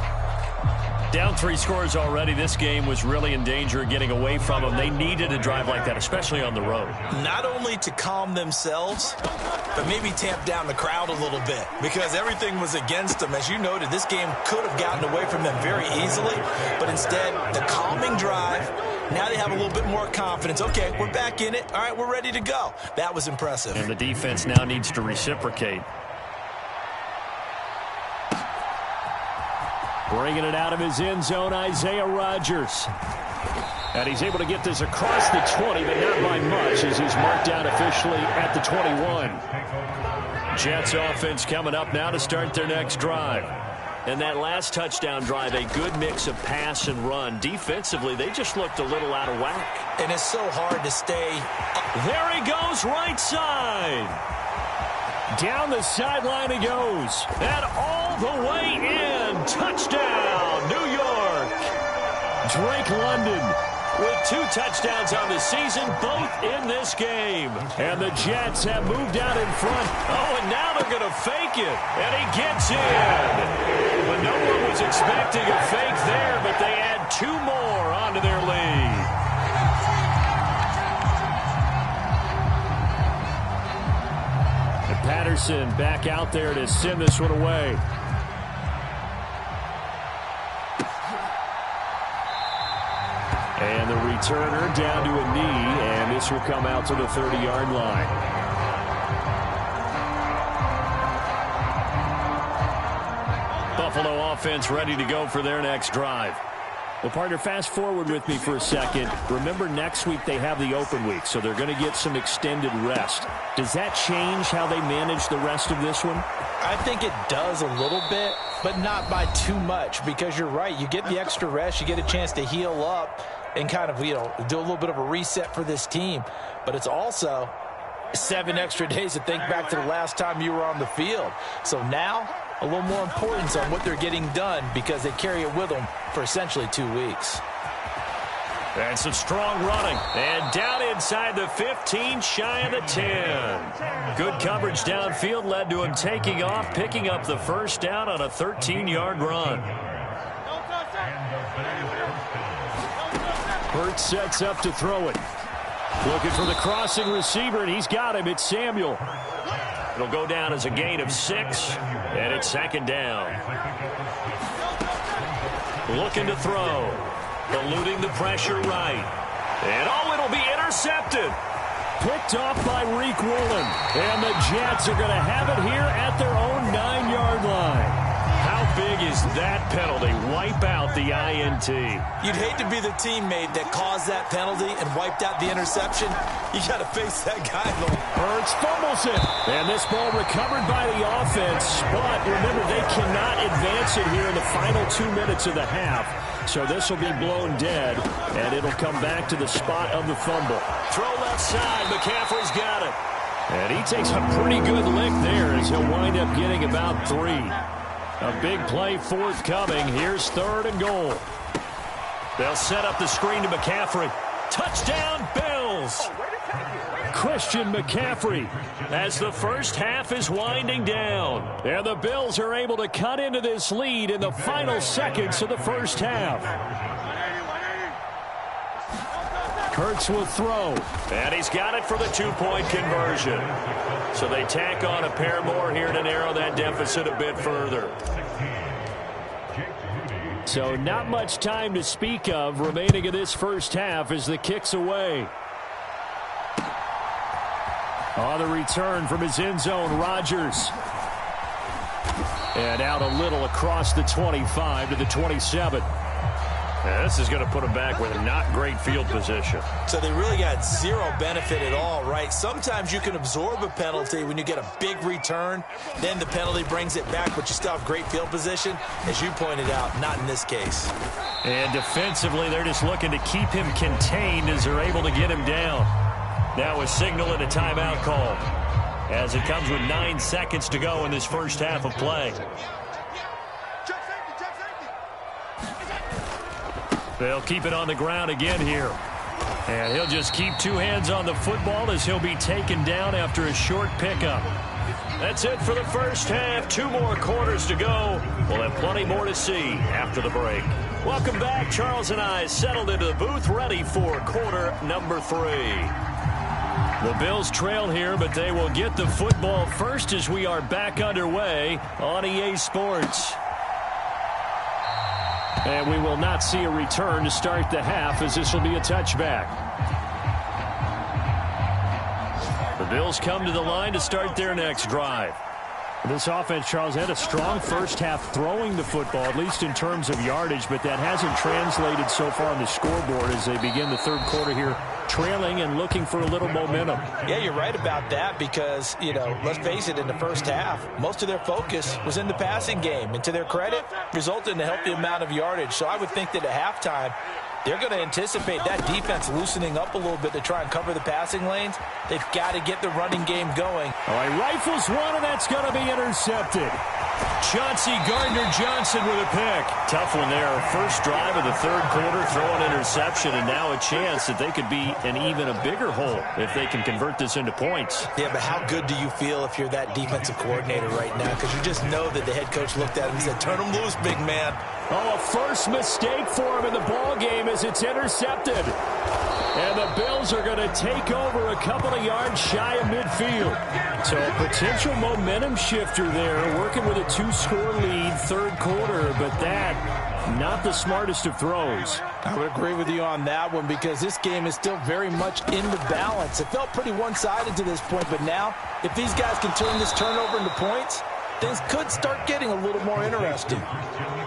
Down 3 scores already. This game was really in danger of getting away from them. They needed a drive like that, especially on the road. Not only to calm themselves, but maybe tamp down the crowd a little bit because everything was against them. As you noted, this game could have gotten away from them very easily, but instead, the calming drive, now they have a little bit more confidence. Okay, we're back in it. All right, we're ready to go. That was impressive. And the defense now needs to reciprocate. Bringing it out of his end zone, Isaiah Rodgers. And he's able to get this across the 20, but not by much as he's marked out officially at the 21. Jets offense coming up now to start their next drive. And that last touchdown drive, a good mix of pass and run. Defensively, they just looked a little out of whack. And it's so hard to stay. There he goes, right side. Down the sideline he goes. And all the way in. Touchdown, New York. Drake London with 2 touchdowns on the season, both in this game. And the Jets have moved out in front. Oh, and now they're going to fake it. And he gets in. But no one was expecting a fake there, but they add 2 more onto their lead. And Patterson back out there to send this one away. And the returner down to a knee, and this will come out to the 30-yard line. Buffalo offense ready to go for their next drive. Well, partner, fast forward with me for a second. Remember, next week they have the open week, so they're going to get some extended rest. Does that change how they manage the rest of this one? I think it does a little bit, but not by too much, because you're right. You get the extra rest. You get a chance to heal up and kind of, do a little bit of a reset for this team. But it's also 7 extra days to think back to the last time you were on the field. So now, a little more importance on what they're getting done because they carry it with them for essentially 2 weeks. And some strong running. And down inside the 15, shy of the 10. Good coverage downfield led to him taking off, picking up the first down on a 13-yard run. Hurts sets up to throw it. Looking for the crossing receiver, and he's got him. It's Samuel. It'll go down as a gain of 6, and it's second down. Looking to throw. Eluding the pressure right. And, it'll be intercepted. Picked off by Reek Woolen. And the Jets are going to have it here at their own 9-yard line. How big is that penalty? Wipe out the INT. You'd hate to be the teammate that caused that penalty and wiped out the interception. You got to face that guy. Hurts fumbles it. And this ball recovered by the offense. But remember, they cannot advance it here in the final 2 minutes of the half. So this will be blown dead, and it'll come back to the spot of the fumble. Throw left side. McCaffrey's got it. And he takes a pretty good lick there as he'll wind up getting about 3. A big play forthcoming. Here's 3rd and goal. They'll set up the screen to McCaffrey. Touchdown, Bills! Christian McCaffrey as the first half is winding down. And the Bills are able to cut into this lead in the final seconds of the first half. Kurtz will throw. And he's got it for the 2-point conversion. So they tack on a pair more here to narrow that deficit a bit further. So not much time to speak of remaining in this first half as the kick's away. On the return from his end zone, Rodgers. And out a little across the 25 to the 27. Yeah, this is going to put them back with not great field position. So they really got zero benefit at all, right? Sometimes you can absorb a penalty when you get a big return. Then the penalty brings it back, but you still have great field position. As you pointed out, not in this case. And defensively, they're just looking to keep him contained as they're able to get him down. Now a signal and a timeout call as it comes with 9 seconds to go in this first half of play. They'll keep it on the ground again here. And he'll just keep 2 hands on the football as he'll be taken down after a short pickup. That's it for the first half. 2 more quarters to go. We'll have plenty more to see after the break. Welcome back. Charles and I settled into the booth ready for quarter number 3. The Bills trail here, but they will get the football first as we are back underway on EA Sports. And we will not see a return to start the half as this will be a touchback. The Bills come to the line to start their next drive. This offense, Charles, had a strong first half throwing the football, at least in terms of yardage, but that hasn't translated so far on the scoreboard as they begin the third quarter here, trailing and looking for a little momentum. Yeah, you're right about that because, let's face it, in the first half, most of their focus was in the passing game. And to their credit, resulted in a healthy amount of yardage. So I would think that at halftime, they're going to anticipate that defense loosening up a little bit to try and cover the passing lanes. They've got to get the running game going. All right, rifles one, and that's going to be intercepted. Chauncey Gardner-Johnson with a pick. Tough one there. First drive of the third quarter, throw an interception, and now a chance that they could be in even a bigger hole if they can convert this into points. Yeah, but how good do you feel if you're that defensive coordinator right now? Because you just know that the head coach looked at him and said, turn him loose, big man. Oh, a first mistake for him in the ball game as it's intercepted. And the Bills are going to take over a couple of yards shy of midfield. So a potential momentum shifter there, working with a 2-score lead, third quarter, but that, not the smartest of throws. I would agree with you on that one because this game is still very much in the balance. It felt pretty one-sided to this point, but now, if these guys can turn this turnover into points, things could start getting a little more interesting.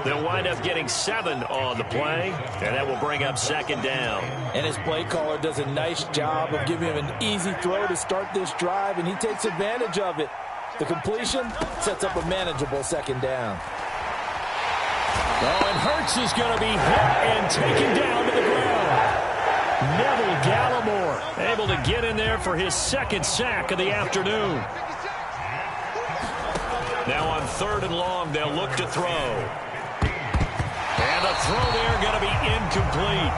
They'll wind up getting 7 on the play, and that will bring up second down. And his play caller does a nice job of giving him an easy throw to start this drive, and he takes advantage of it. The completion sets up a manageable second down. Oh, and Hurts is going to be hit and taken down to the ground. Neville Gallimore able to get in there for his second sack of the afternoon. Now on 3rd and long, they'll look to throw. And the throw there going to be incomplete.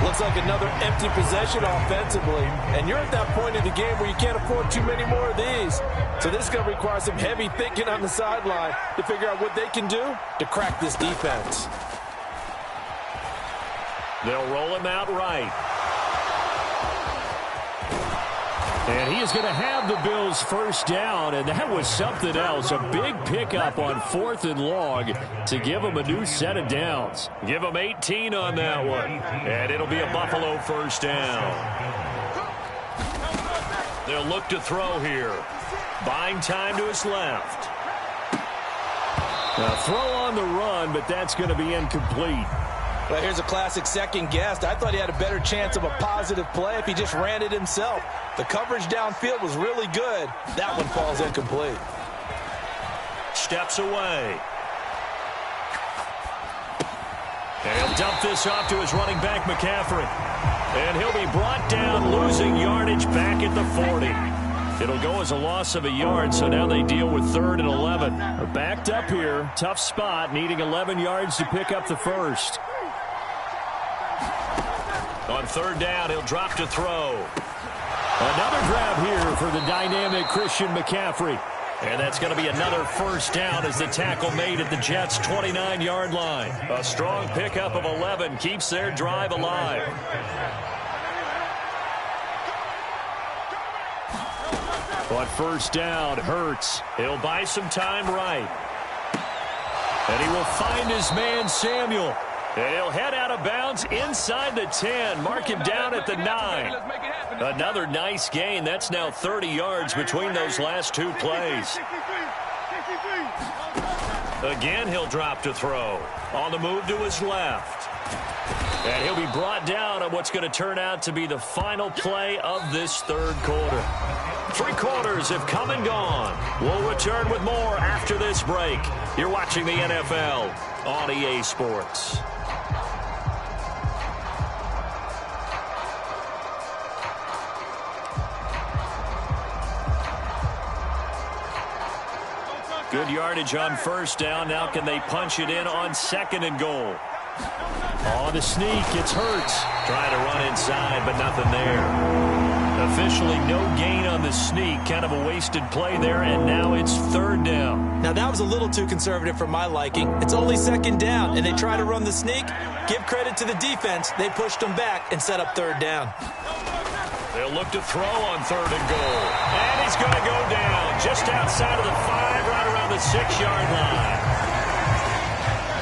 Looks like another empty possession offensively. And you're at that point in the game where you can't afford too many more of these. So this is going to require some heavy thinking on the sideline to figure out what they can do to crack this defense. They'll roll him out right. And he is going to have the Bills first down, and that was something else. A big pickup on 4th and long to give them a new set of downs. Give them 18 on that one, and it'll be a Buffalo first down. They'll look to throw here. Buying time to his left. Now throw on the run, but that's going to be incomplete. Well, here's a classic second guess. I thought he had a better chance of a positive play if he just ran it himself. The coverage downfield was really good. That one falls incomplete. Steps away. And he'll dump this off to his running back, McCaffrey. And he'll be brought down, losing yardage back at the 40. It'll go as a loss of a yard, so now they deal with 3rd and 11. They're backed up here. Tough spot, needing 11 yards to pick up the first. On 3rd down, he'll drop to throw. Another grab here for the dynamic Christian McCaffrey. And that's going to be another first down as the tackle made at the Jets' 29-yard line. A strong pickup of 11 keeps their drive alive. On 1st down, Hurts. He'll buy some time right. And he will find his man, Samuel. And he'll head out of bounds inside the 10. Mark him down at the 9. Another nice gain. That's now 30 yards between those last 2 plays. Again, he'll drop to throw. On the move to his left. And he'll be brought down on what's going to turn out to be the final play of this 3rd quarter. 3 quarters have come and gone. We'll return with more after this break. You're watching the NFL on EA Sports. Good yardage on 1st down. Now can they punch it in on 2nd and goal? On the sneak, it's Hurts. Trying to run inside, but nothing there. Officially no gain on the sneak. Kind of a wasted play there, and now it's 3rd down. Now that was a little too conservative for my liking. It's only 2nd down, and they try to run the sneak. Give credit to the defense. They pushed them back and set up 3rd down. They'll look to throw on 3rd and goal. And he's going to go down just outside of the 5, right around the 6-yard line.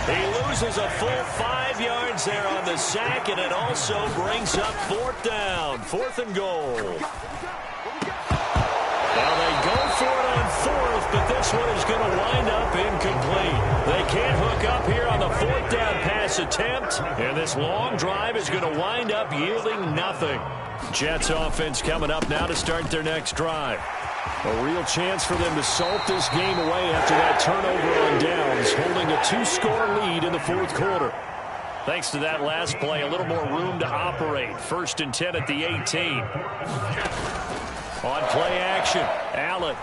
He loses a full 5 yards there on the sack, and it also brings up 4th down. 4th and goal. Now they go for it on 4th, but this one is going to wind up incomplete. They can't hook up here on the 4th down pass attempt, and this long drive is going to wind up yielding nothing. Jets offense coming up now to start their next drive. A real chance for them to salt this game away after that turnover on downs, holding a 2-score lead in the 4th quarter. Thanks to that last play, a little more room to operate. 1st and 10 at the 18. On play action, Allen.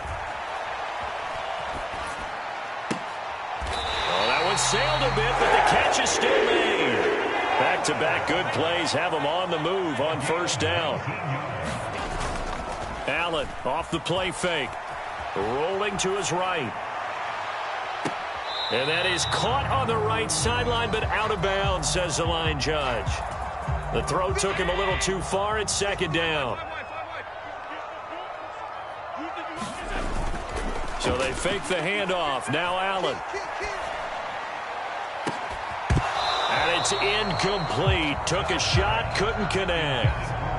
Oh, that one sailed a bit, but the catch is still made. Back-to-back good plays have them on the move on 1st down. Allen off the play fake. Rolling to his right. And that is caught on the right sideline, but out of bounds, says the line judge. The throw took him a little too far. It's 2nd down. So they fake the handoff. Now Allen. And it's incomplete. Took a shot, couldn't connect.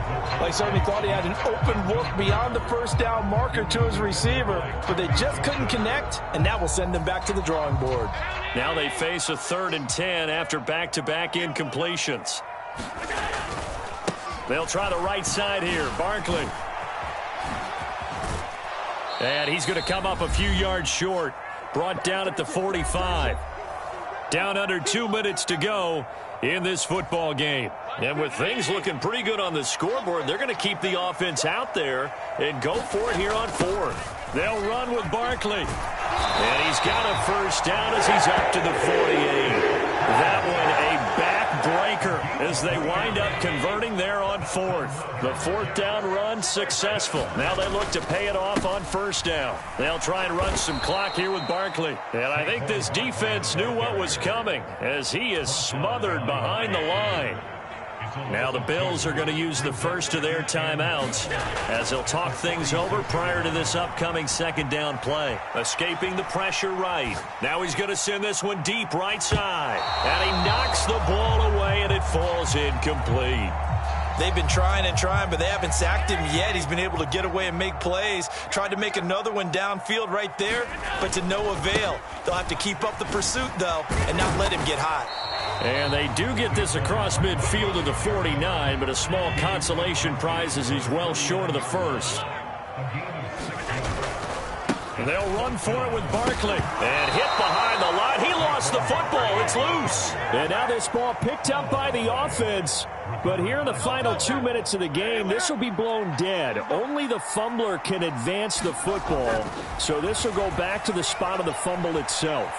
Well, he certainly thought he had an open look beyond the first down marker to his receiver, but they just couldn't connect, and that will send them back to the drawing board. Now they face a 3rd and 10 after back-to-back incompletions. They'll try the right side here. Barkley. And he's going to come up a few yards short. Brought down at the 45. Down under 2 minutes to go in this football game. And with things looking pretty good on the scoreboard, they're going to keep the offense out there and go for it here on 4th. They'll run with Barkley. And he's got a first down as he's up to the 48. That one a backbreaker as they wind up converting there on 4th. The 4th down run successful. Now they look to pay it off on 1st down. They'll try and run some clock here with Barkley. And I think this defense knew what was coming as he is smothered behind the line. Now the Bills are going to use the first of their timeouts as they'll talk things over prior to this upcoming 2nd down play. Escaping the pressure right. Now he's going to send this one deep right side. And he knocks the ball away and it falls incomplete. They've been trying and trying, but they haven't sacked him yet. He's been able to get away and make plays. Tried to make another one downfield right there, but to no avail. They'll have to keep up the pursuit, though, and not let him get hot. And they do get this across midfield to the 49, but a small consolation prize as he's well short of the first. And they'll run for it with Barkley. And hit behind the line. He lost the football. It's loose. And now this ball picked up by the offense. But here in the final 2 minutes of the game, this will be blown dead. Only the fumbler can advance the football. So this will go back to the spot of the fumble itself.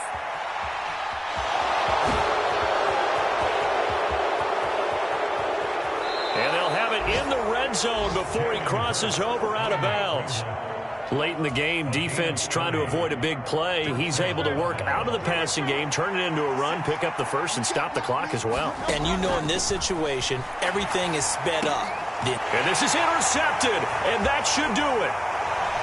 And they'll have it in the red zone before he crosses over out of bounds. Late in the game, defense trying to avoid a big play. He's able to work out of the passing game, turn it into a run, pick up the first, and stop the clock as well. And you know in this situation, everything is sped up. And this is intercepted, and that should do it.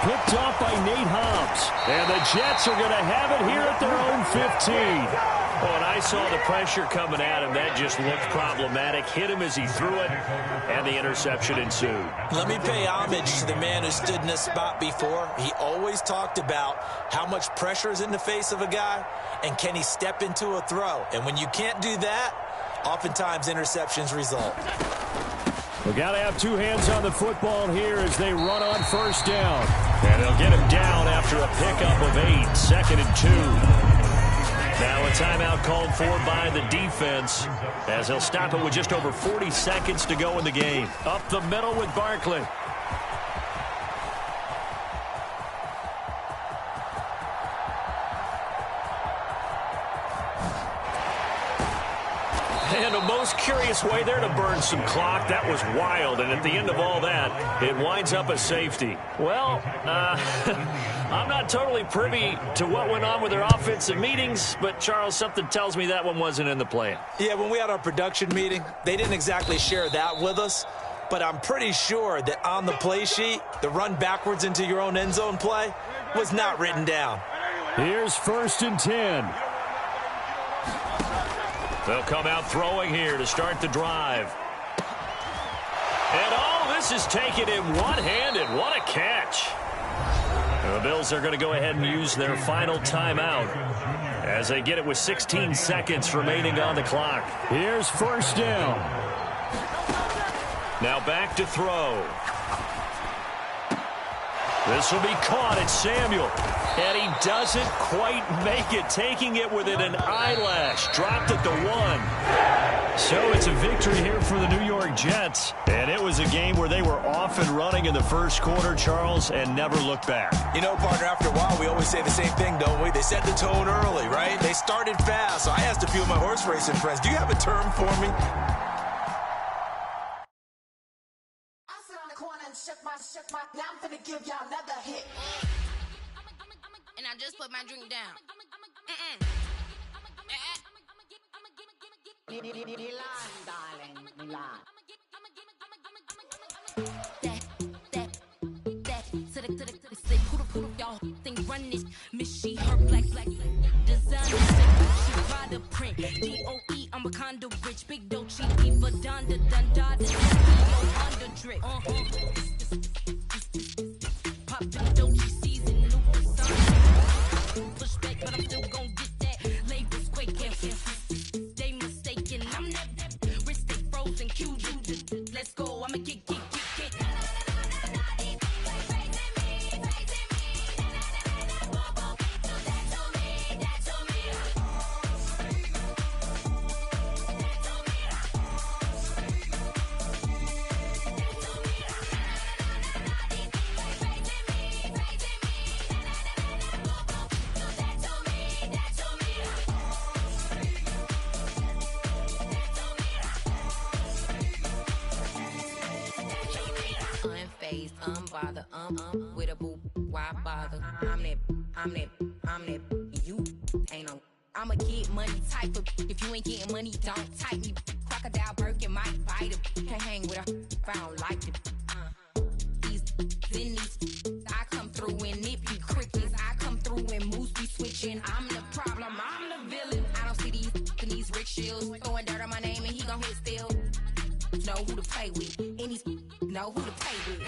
Picked off by Nate Hobbs. And the Jets are going to have it here at their own 15. Oh, and I saw the pressure coming at him. That just looked problematic. Hit him as he threw it, and the interception ensued. Let me pay homage to the man who stood in this spot before. He always talked about how much pressure is in the face of a guy, and can he step into a throw. And when you can't do that, oftentimes interceptions result. We've got to have two hands on the football here as they run on 1st down. And they'll get him down after a pickup of 8, 2nd and 2. Now a timeout called for by the defense as they'll stop it with just over 40 seconds to go in the game. Up the middle with Barkley. And a most curious way there to burn some clock. That was wild, and at the end of all that, it winds up a safety. Well, I'm not totally privy to what went on with their offensive meetings, but, Charles, something tells me that one wasn't in the plan. Yeah, when we had our production meeting, they didn't exactly share that with us, but I'm pretty sure that on the play sheet, the run backwards into your own end zone play was not written down. Here's 1st and 10. They'll come out throwing here to start the drive. And, oh, this is taken in one-handed. What a catch. And the Bills are going to go ahead and use their final timeout as they get it with 16 seconds remaining on the clock. Here's 1st down. Now back to throw. This will be caught. It's Samuel. And he doesn't quite make it, taking it within an eyelash. Dropped at the 1. So it's a victory here for the New York Jets. And it was a game where they were off and running in the first quarter, Charles, and never looked back. You know, partner, after a while, we always say the same thing, don't we? They set the tone early, right? They started fast. So I asked a few of my horse racing friends, do you have a term for me? Now I'm gonna give y'all another hit. And I just put my drink down. Milan, darling, Milan. That, to the say, who y'all think run this? Miss she, her black, design, she ride a print, D.O.E., I'm a condo rich, big Dolce, Eva, Donda, Dundada, under drip. lyric. Pop the Dolce season, new song. Push back, but I'm still gon' get that. Labels quaking. They mistaken. I'm that wrist stay frozen. Q, let's go. I'ma kick. Unfazed, unbothered, with a boo, why bother? I'm that, you ain't no. I'ma get money type of, if you ain't getting money, don't type me. Crocodile Birkin might bite him. Can't hang with her if I don't like it. These, I come through and it be crickets. I come through and moves be switching. I'm the problem, I'm the villain. I don't see these rich shields throwing dirt on my name and he gon' hit still. Know who to play with, and these know who to play with.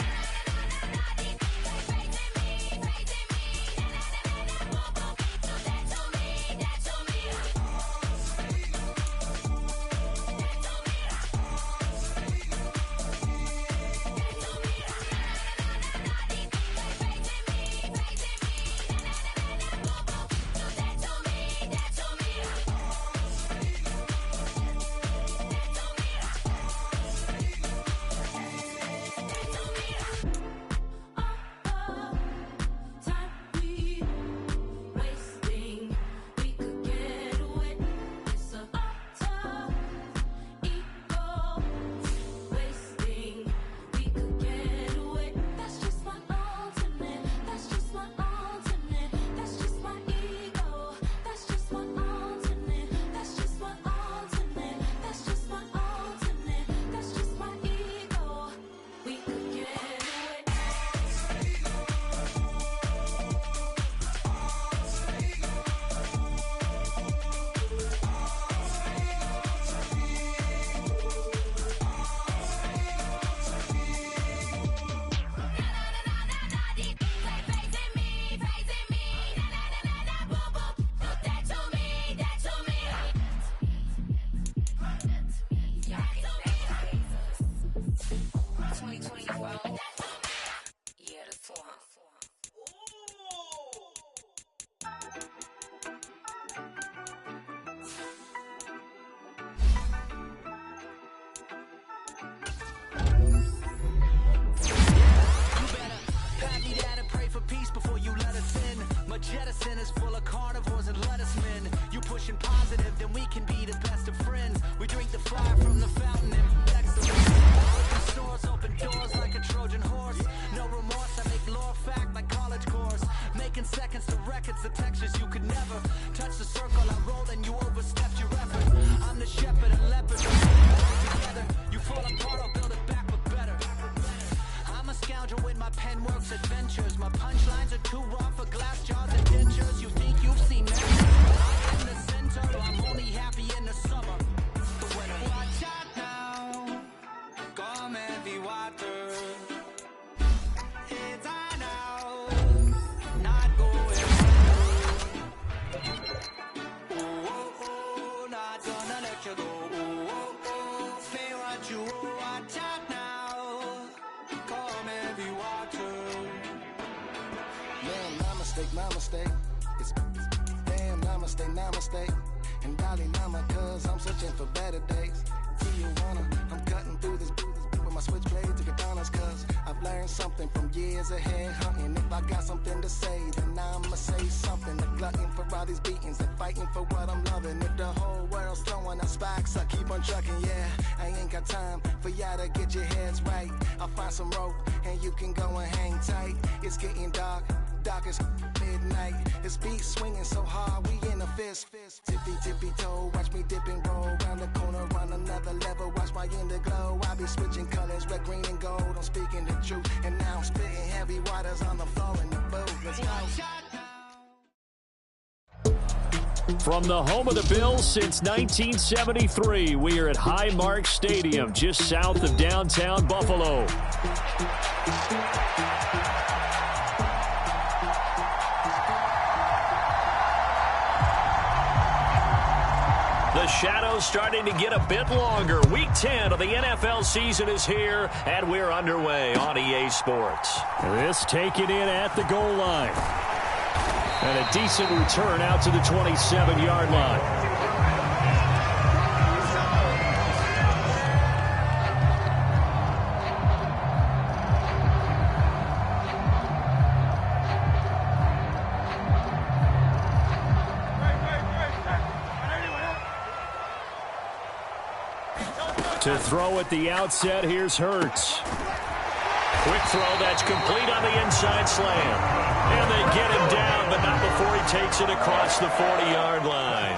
Jettison is full of carnivores and lettuce men. You pushing positive, then we can be the best of friends. We drink the fire from the fountain and excellence. Open stores, open doors like a Trojan horse. No remorse, I make lore fact like college course. Making seconds to records, the textures you could never touch the circle I rolled and you overstepped your effort. I'm the shepherd and leopard. Together, you fall apart, I'll build it back but better. I'm a scoundrel with my pen works adventures. My punchlines are too raw for glass jars and dentures. You think you've seen that? I'm in the center, I'm only happy in the summer. The winter. Watch out now, come heavy water. It's I now, not going through. Oh, not gonna let you go. Oh, say what you want. Watch out now, come heavy water. Man, my mistake. It's damn, namaste. And Dalai Lama, cause I'm searching for better days. Tijuana, I'm cutting through this with my switchblade to katanas, cause I've learned something from years of head hunting. If I got something to say, then I'ma say something. The glutton for all these beatings and fighting for what I'm loving. If the whole world's throwing out sparks, I keep on trucking, yeah. I ain't got time for y'all to get your heads right. I'll find some rope and you can go and hang tight. It's getting dark as midnight. This beat swinging so hard, we in a fist. Tippy toe, watch me dip and roll round the corner on another level. Watch my glow. I be switching colors, red, green, and gold. I'm speaking the truth, and now I'm spitting heavy waters on the floor in the booth. Let's go. From the home of the Bills since 1973, we are at Highmark Stadium, just south of downtown Buffalo. The shadows starting to get a bit longer. Week 10 of the NFL season is here, and we're underway on EA Sports. This taken in at the goal line. And a decent return out to the 27-yard line. To throw at the outset, here's Hurts. Quick throw that's complete on the inside slam. And they get him down, but not before he takes it across the 40-yard line.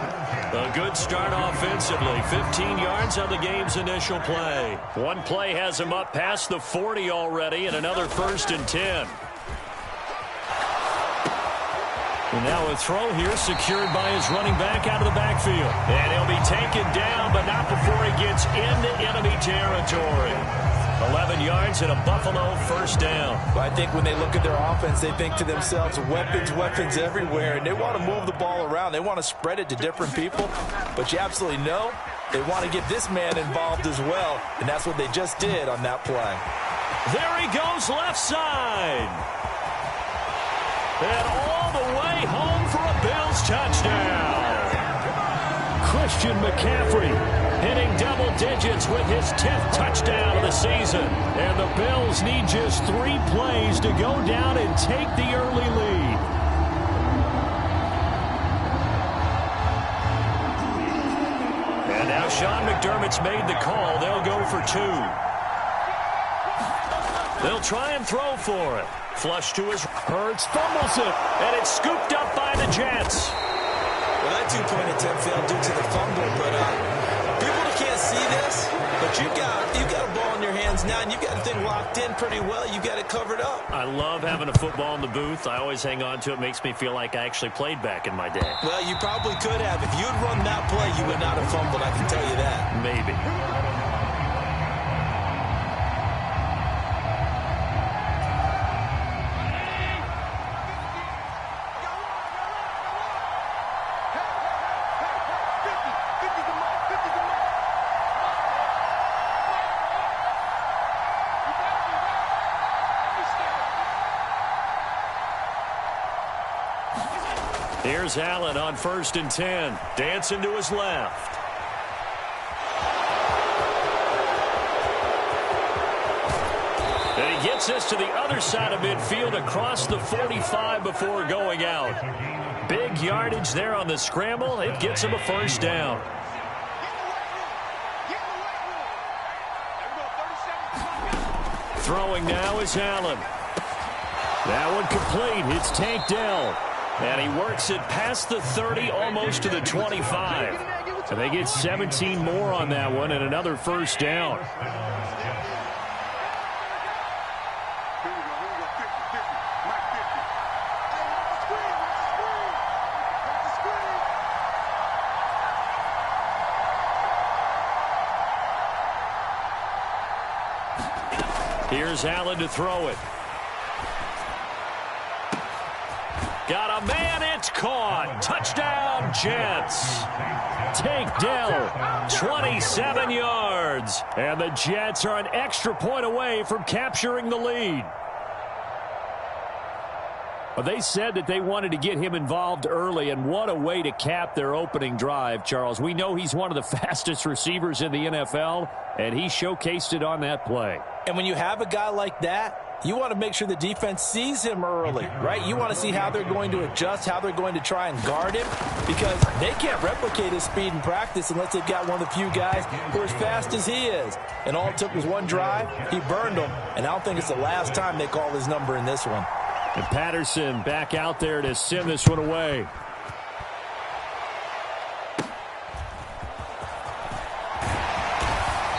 A good start offensively. 15 yards on the game's initial play. One play has him up past the 40 already, and another 1st and 10. And now a throw here secured by his running back out of the backfield. And he'll be taken down, but not before he gets into enemy territory. 11 yards and a Buffalo 1st down. Well, I think when they look at their offense, they think to themselves, weapons everywhere, and they want to move the ball around. They want to spread it to different people, but you absolutely know they want to get this man involved as well, and that's what they just did on that play. There he goes left side. And all the way home for a Bills touchdown. Christian McCaffrey hitting double digits with his 10th touchdown of the season. And the Bills need just 3 plays to go down and take the early lead. And now Sean McDermott's made the call. They'll go for 2. They'll try and throw for it. Flush to his Hurts, fumbles it, and it's scooped up by the Jets. Well, that 2-point attempt failed due to the fumble, but people can't see this, but you got a ball in your hands now, and you got the thing locked in pretty well. You got it covered up. I love having a football in the booth. I always hang on to it. Makes me feel like I actually played back in my day. Well, you probably could have. If you had run that play, you would not have fumbled, I can tell you that. Maybe. Here's Allen on 1st and 10. Dancing to his left. And he gets this to the other side of midfield across the 45 before going out. Big yardage there on the scramble. It gets him a 1st down. Throwing now is Allen. That one complete. It's Tank Dell. And he works it past the 30, almost to the 25. And they get 17 more on that one and another 1st down. Here's Allen to throw it. Got a man, it's caught. Touchdown, Jets. Tank Dell, 27 yards. And the Jets are an extra point away from capturing the lead. Well, they said that they wanted to get him involved early, and what a way to cap their opening drive, Charles. We know he's one of the fastest receivers in the NFL, and he showcased it on that play. And when you have a guy like that, you want to make sure the defense sees him early, right? You want to see how they're going to adjust, how they're going to try and guard him, because they can't replicate his speed in practice unless they've got one of the few guys who are as fast as he is. And all it took was one drive. He burned them, and I don't think it's the last time they call his number in this one. And Patterson back out there to send this one away.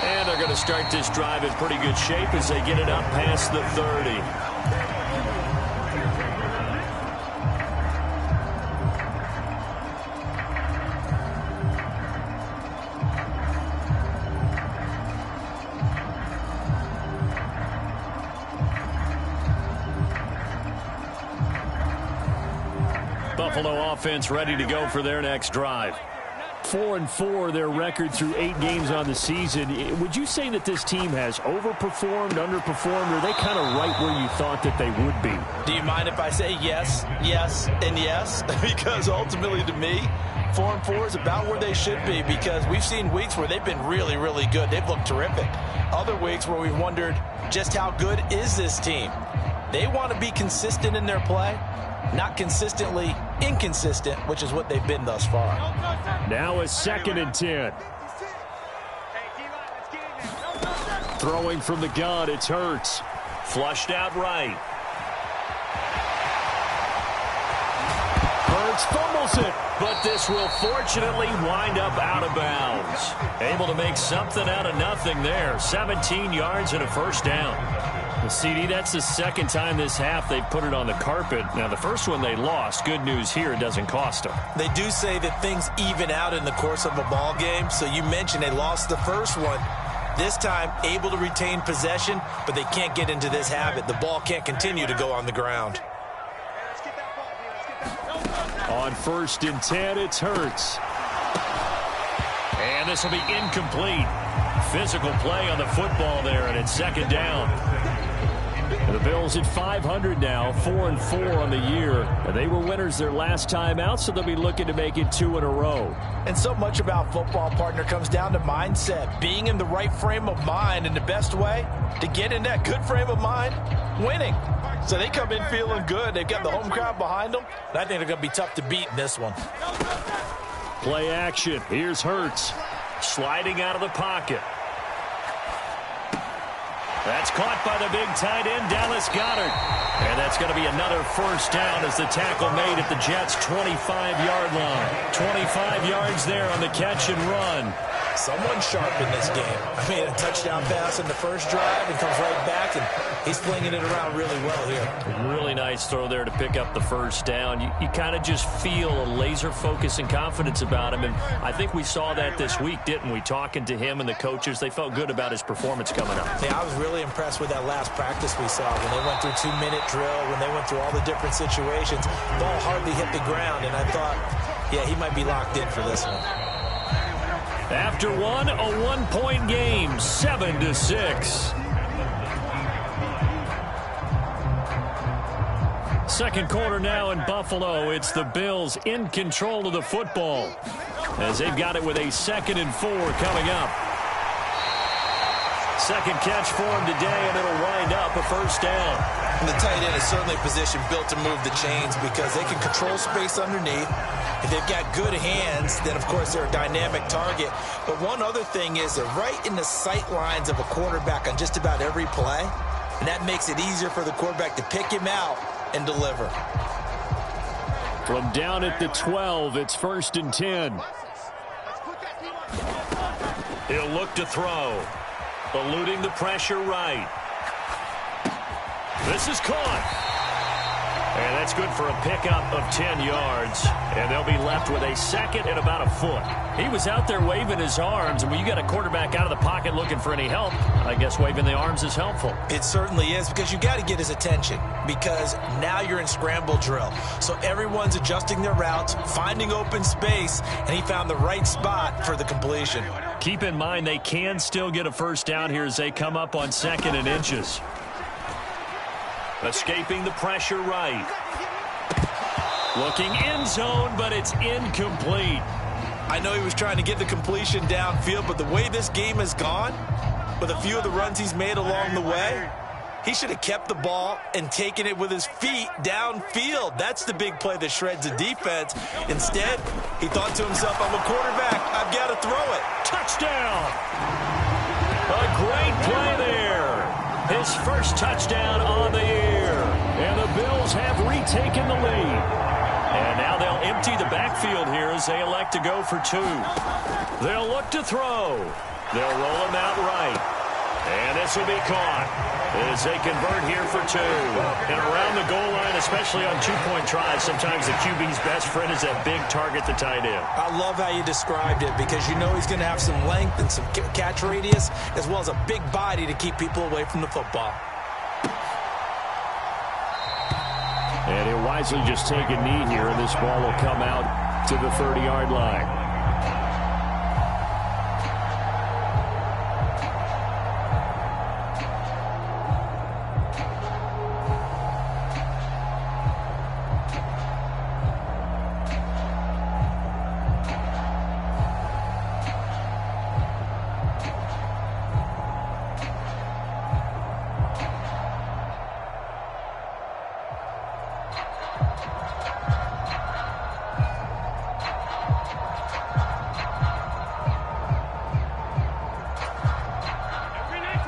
And they're going to start this drive in pretty good shape as they get it up past the 30. Buffalo offense ready to go for their next drive. 4-4 their record through 8 games on the season. Would you say that this team has overperformed, underperformed, or are they kind of right where you thought that they would be? Do you mind if I say yes, yes, and yes? Because ultimately to me, 4-4 is about where they should be, because we've seen weeks where they've been really, really good. They've looked terrific. Other weeks where we've wondered just how good is this team. They want to be consistent in their play, not consistently inconsistent, which is what they've been thus far. Now a 2nd and 10. Throwing from the gun, it's Hurts. Flushed out right. Hurts fumbles it, but this will fortunately wind up out of bounds. Able to make something out of nothing there. 17 yards and a first down. Well, CD, that's the 2nd time this half they've put it on the carpet. Now, the first one they lost. Good news here, it doesn't cost them. They do say that things even out in the course of a ball game. So you mentioned they lost the first one. This time, able to retain possession, but they can't get into this habit. The ball can't continue to go on the ground. On 1st and 10, it's Hurts. And this will be incomplete. Physical play on the football there, and it's 2nd down. And the Bills at 500 now, 4-4 on the year. And they were winners their last time out, so they'll be looking to make it 2 in a row. And so much about football, partner, comes down to mindset. Being in the right frame of mind, and the best way to get in that good frame of mind, winning. So they come in feeling good. They've got the home crowd behind them. And I think they're going to be tough to beat in this one. Play action. Here's Hurts. Sliding out of the pocket. That's caught by the big tight end, Dallas Goedert. And that's going to be another first down as the tackle made at the Jets' 25-yard line. 25 yards there on the catch and run. Someone sharp in this game. I mean, a touchdown pass in the first drive and comes right back, and he's flinging it around really well here. Really nice throw there to pick up the first down. You kind of just feel a laser focus and confidence about him, and I think we saw that this week, didn't we? Talking to him and the coaches, they felt good about his performance coming up. Yeah, I was really impressed with that last practice we saw when they went through 2-minute drill, when they went through all the different situations. Ball hardly hit the ground, and I thought, yeah, he might be locked in for this one. After one, a 1-point game, 7-6. Second quarter now in Buffalo. It's the Bills in control of the football as they've got it with a 2nd and 4 coming up. Second catch for him today, and it'll wind up a first down. And the tight end is certainly a position built to move the chains because they can control space underneath. If they've got good hands, then, of course, they're a dynamic target. But one other thing is they're right in the sight lines of a quarterback on just about every play, and that makes it easier for the quarterback to pick him out and deliver. From down at the 12, it's 1st and 10. He'll look to throw. Eluding the pressure right. This is caught. And that's good for a pickup of 10 yards. And they'll be left with a 2nd and about a foot. He was out there waving his arms, and when you got a quarterback out of the pocket looking for any help, I guess waving the arms is helpful. It certainly is, because you got to get his attention, because now you're in scramble drill. So everyone's adjusting their routes, finding open space, and he found the right spot for the completion. Keep in mind they can still get a first down here as they come up on 2nd and inches. Escaping the pressure right. Looking end zone, but it's incomplete. I know he was trying to get the completion downfield, but the way this game has gone, with a few of the runs he's made along the way, he should have kept the ball and taken it with his feet downfield. That's the big play that shreds the defense. Instead, he thought to himself, I'm a quarterback. I've got to throw it. Touchdown! A great play there. His first touchdown on the year. And the Bills have retaken the lead. And now they'll empty the backfield here as they elect to go for 2. They'll look to throw. They'll roll him out right. And this will be caught as they convert here for 2. And around the goal line, especially on 2-point tries, sometimes the QB's best friend is that big target, the tight end. I love how you described it, because you know he's going to have some length and some catch radius, as well as a big body to keep people away from the football. And he'll wisely just take a knee here, and this ball will come out to the 30-yard line.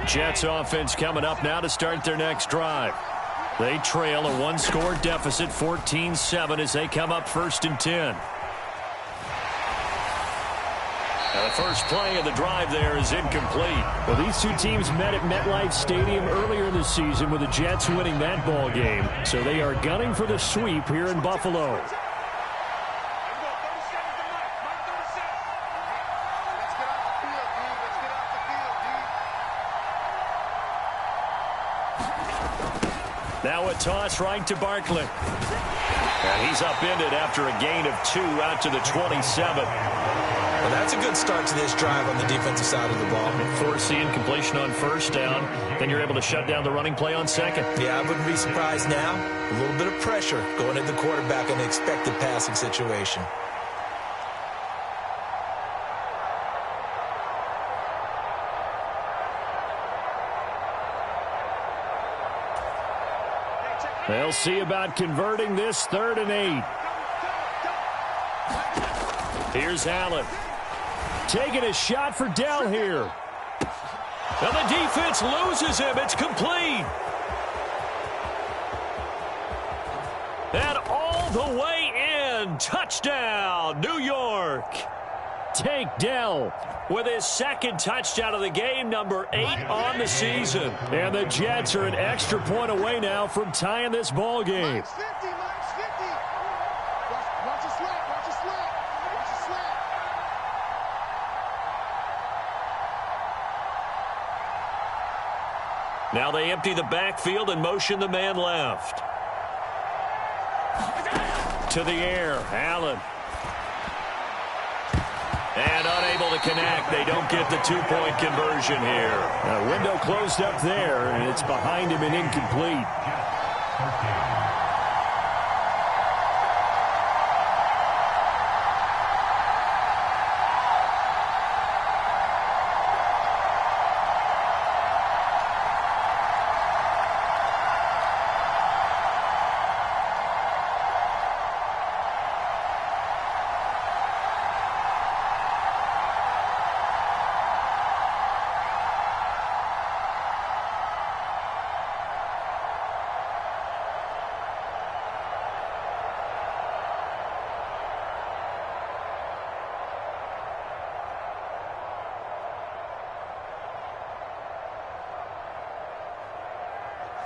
Jets offense coming up now to start their next drive. They trail a one-score deficit, 14-7, as they come up 1st and 10. Now the first play of the drive there is incomplete. Well, these two teams met at MetLife Stadium earlier in the season with the Jets winning that ball game. So they are gunning for the sweep here in Buffalo. Now a toss right to Barkley. And he's upended after a gain of 2 out to the 27. Well, that's a good start to this drive on the defensive side of the ball. Force the incompletion on 1st down. Then you're able to shut down the running play on 2nd. Yeah, I wouldn't be surprised now. A little bit of pressure going at the quarterback in an expected passing situation. They'll see about converting this 3rd and 8. Here's Allen. Taking a shot for Dell here. And the defense loses him. It's complete. And all the way in. Touchdown, New York. Tank Dell with his 2nd touchdown of the game, number 8 on the season. And the Jets are an extra point away now from tying this ball game. Now they empty the backfield and motion the man left. To the air, Allen. And unable to connect. They don't get the 2-point conversion here. A window closed up there, and it's behind him and incomplete.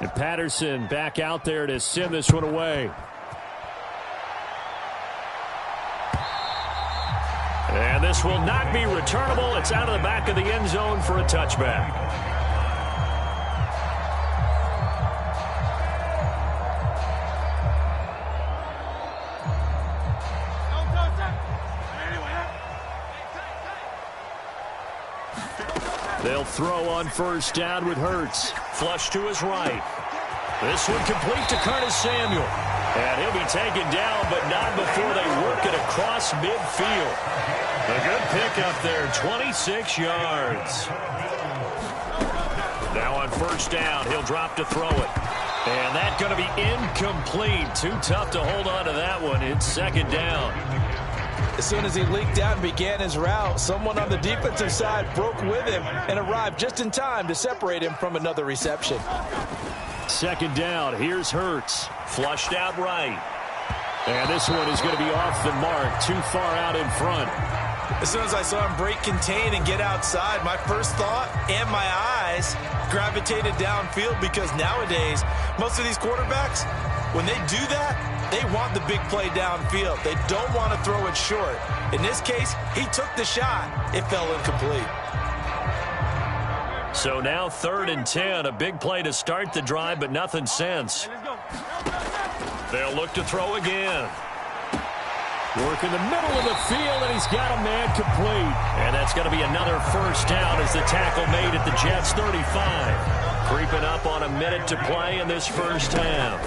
And Patterson back out there to send this one away. And this will not be returnable. It's out of the back of the end zone for a touchback. They'll throw on 1st down with Hurts. Flush to his right. This one complete to Curtis Samuel. And he'll be taken down, but not before they work it across midfield. A good pickup there, 26 yards. Now on 1st down, he'll drop to throw it. And that's going to be incomplete. Too tough to hold on to that one. It's 2nd down. As soon as he leaked out and began his route, someone on the defensive side broke with him and arrived just in time to separate him from another reception. 2nd down. Here's Hurts. Flushed out right. And this one is going to be off the mark. Too far out in front. As soon as I saw him break contain and get outside, my first thought and my eyes gravitated downfield, because nowadays, most of these quarterbacks, when they do that, they want the big play downfield. They don't want to throw it short. In this case, he took the shot. It fell incomplete. So now 3rd and 10. A big play to start the drive, but nothing since. They'll look to throw again. Work in the middle of the field, and he's got a man complete. And that's going to be another first down as the tackle made at the Jets' 35. Creeping up on a minute to play in this first half.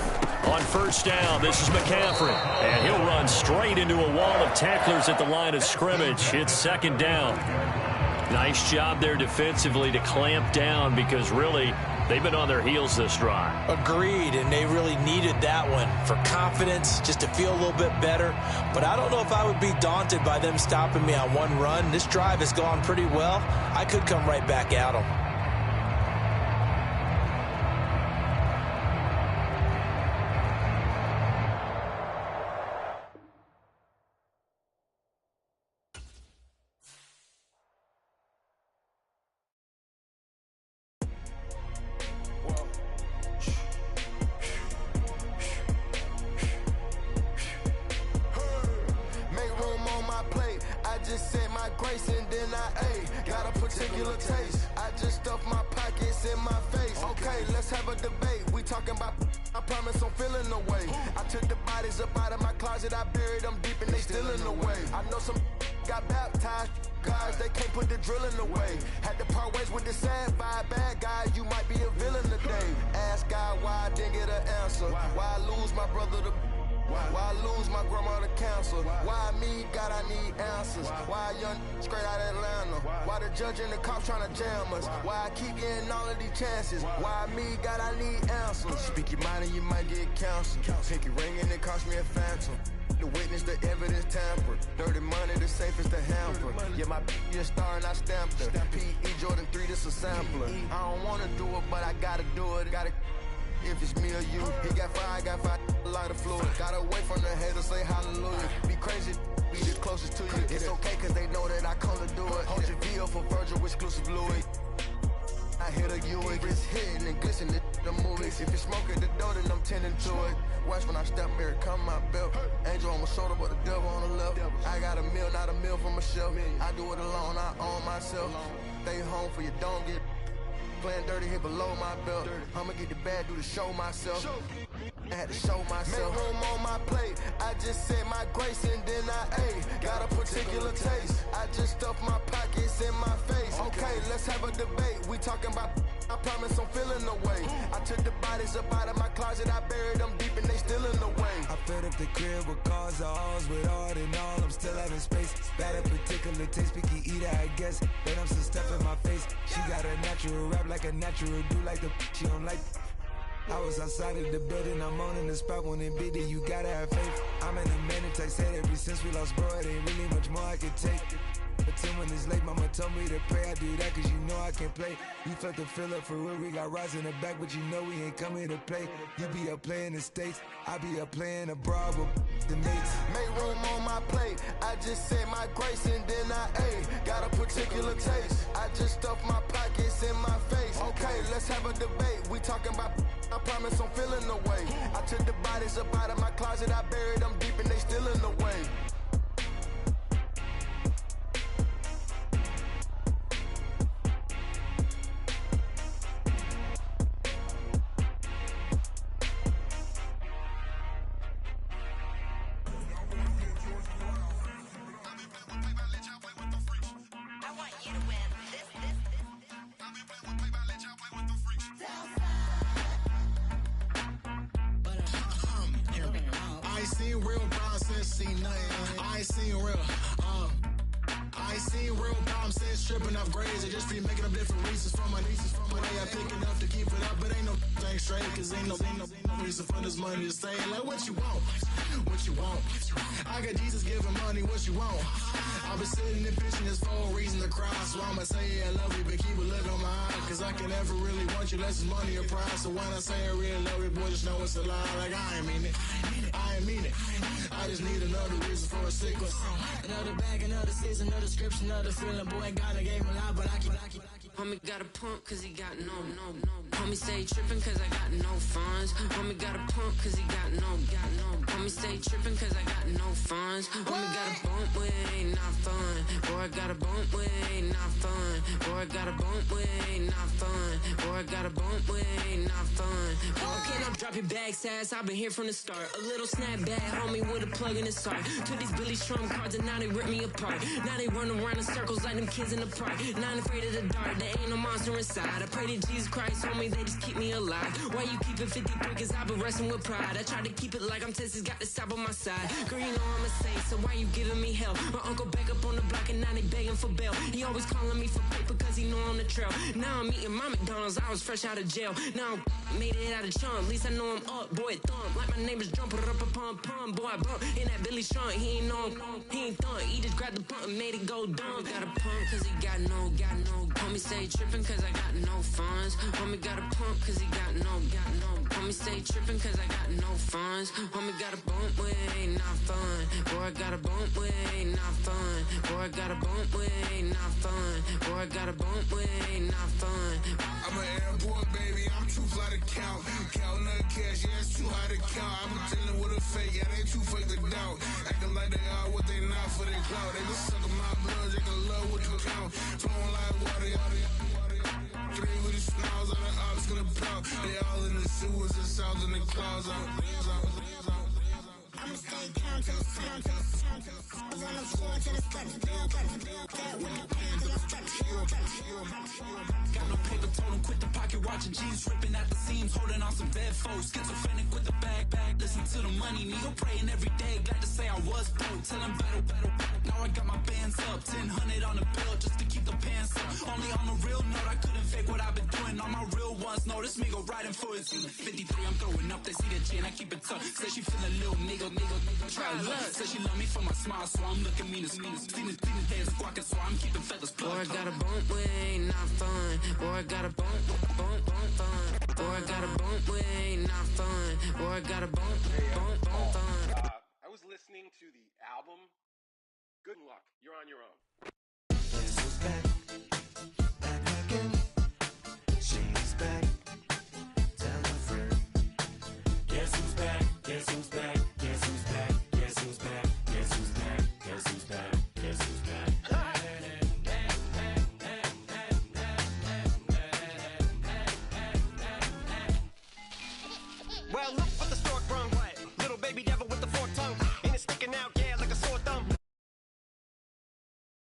On first down, this is McCaffrey. And he'll run straight into a wall of tacklers at the line of scrimmage. It's second down. Nice job there defensively to clamp down because really they've been on their heels this drive. Agreed, and they really needed that one for confidence, just to feel a little bit better. But I don't know if I would be daunted by them stopping me on one run. This drive has gone pretty well. I could come right back at them. Why me, God, I need answers. Speak your mind and you might get counseled. Pinky ring and it cost me a phantom. The witness, the evidence tampered. Dirty money, the safest the hamper. Yeah, my a star and I stamped her. P.E. Jordan 3, this a sampler. I don't wanna do it, but I gotta do it. Gotta if it's me or you. He got five, a lot of fluid. Gotta wait from the haters, say hallelujah. Be crazy, be the closest to you. It's okay, cause they know that I come to do it. Hold your VO for Virgil, exclusive Louis. I hit a Uig, it's hitting and glisten the movie. If you smoke at the door, then I'm tending to it. Watch when I step here, come my belt. Angel on my shoulder, but the devil on the left. I got a meal, not a meal from a shelf. I do it alone, I own myself. Stay home for you, don't get playing dirty here below my belt. I'ma get the bad, do the show myself. I had to show myself. Make room on my plate. I just said my grace and then I ate. Got a particular taste. I just stuffed my pockets in my face. Okay, let's have a debate. We talking about, I promise I'm feeling the way. I took the bodies up out of my closet. I buried them deep and they still in the way. I filled up the crib with cars, alls with all in all. I'm still having space. Got a particular taste, picky eater, I guess. But I'm some stuff in my face. She got a natural rap like a natural do like the she don't like. I was outside of the building, I'm on in the spot when it be there, you gotta have faith. I'm in the minute, I said ever since we lost bro, it ain't really much more I can take. But 10 when it's late, mama told me to pray, I do that cause you know I can play. You felt the fill up for real, we got rise in the back, but you know we ain't come here to play. You be up playing the States, I be up playing abroad with the mates. Make room on my plate, I just said my grace and then I ate. Got a particular taste, I just stuffed my pockets in my face. Okay, let's have a debate, we talking about, I promise I'm feeling the way. I took the bodies up out of my closet, I buried them deep and they still in the way. Stripping off grades, I just be making up different reasons for my nieces. For my day, I pick it up to keep it up, but ain't no thing straight, cause ain't no reason for this money to stay. Like, what you want? What you want? I got Jesus giving money, what you want? I've been sitting and pitching this for a reason to cry, so I'ma say, yeah, I love you, but keep a look on my eye, cause I can never really want you unless it's money or prize. So when I say I really love you, boy, just know it's a lie. Like, I ain't mean it. I ain't mean it. I just need another reason for a sequence. Another bag, another season, another description, another feeling. Boy, God, I gave him a lot, but I keep. Homie got a pump cause he got no. Homie stay tripping cause I got no funds. Homie got a pump cause he got no. Homie stay tripping cause I got no funds. Homie got a bump where it ain't not fun. Boy, Boy, got a bump way, not fun. Boy, got a bump way, not fun. Boy, got a bump way, not fun. Boy, can I drop your bag, sass? I've been here from the start. A little snapback, homie, with a plug in his heart. Took these Billy Strum cards and now they rip me apart. Now they run around in circles like them kids in the park. Not afraid of the dark, there ain't no monster inside. I pray to Jesus Christ, homie, they just keep me alive. Why you keep it 53? Cause I've been wrestling with pride. I try to keep it like I'm Texas, got the stop on my side. Girl, you know I'm a saint, so why you giving me hell? My uncle back up on the block and now they begging for bail. He always calling me for paper cause he know I'm the trail. Now I'm eating my McDonald's, I was fresh out of jail. Now I made it out of chunk, at least I know I'm up. Boy, thump, like my name is Jumper, up a pump, pump. Boy, I bump in that Billy Strunk, he ain't know, he ain't thump. He just grabbed the pump and made it go dumb. Got a pump cause he got no. Homie stay tripping cause I got no funds. Homie got a pump cause he got no. Homie stay tripping cause I got no funds. Homie got a bump way, not fun. Boy, got a bump way, not fun. Boy, got a bump way, not fun. Boy, got a bump way, not fun. I'm an airport baby, I'm too fly to count. Counting the cash, yeah, it's too high to count. I'm dealing with a fake, yeah, they too fake to doubt. Acting like they are what they not for their clout. They been sucking my blood, they can love what you count. Flowing like water, three with the snows on the ops gonna plow. They all in the sewers and south in the clouds. I'ma stay down to the sun, to the sun, to the sun. On the floor to the steps, build that with the pan to the steps. Got no paper, told him quit the pocket watching jeans ripping at the seams, holding on some dead foes. Schizophrenic with the bag. Listen to the money, nigga praying every day. Glad to say I was broke, tell him battle. Now I got my bands up, 1000 on the bill just to keep the pants up. Only on the real note, I couldn't fake what I've been doing. All my real ones know this nigga riding for his 53, I'm throwing up, they see the chain, I keep it tough. Say she feeling a little nigga, try to look. Say she love me for my smile, so I'm looking mean as Seen his head squawking, so I'm keeping feathers plucked. Boy, got a bump way, not fun. Boy, got a bump fun. Boy, got a bump way, not fun. Boy, got a bump fun. I was listening to the album. Good luck. You're on your own. Guess who's back? Back again. She's back. Tell a friend. Guess who's back? Guess who's back? Guess who's back? Guess who's back? Guess who's back? Guess who's back? Guess who's back? Well, look for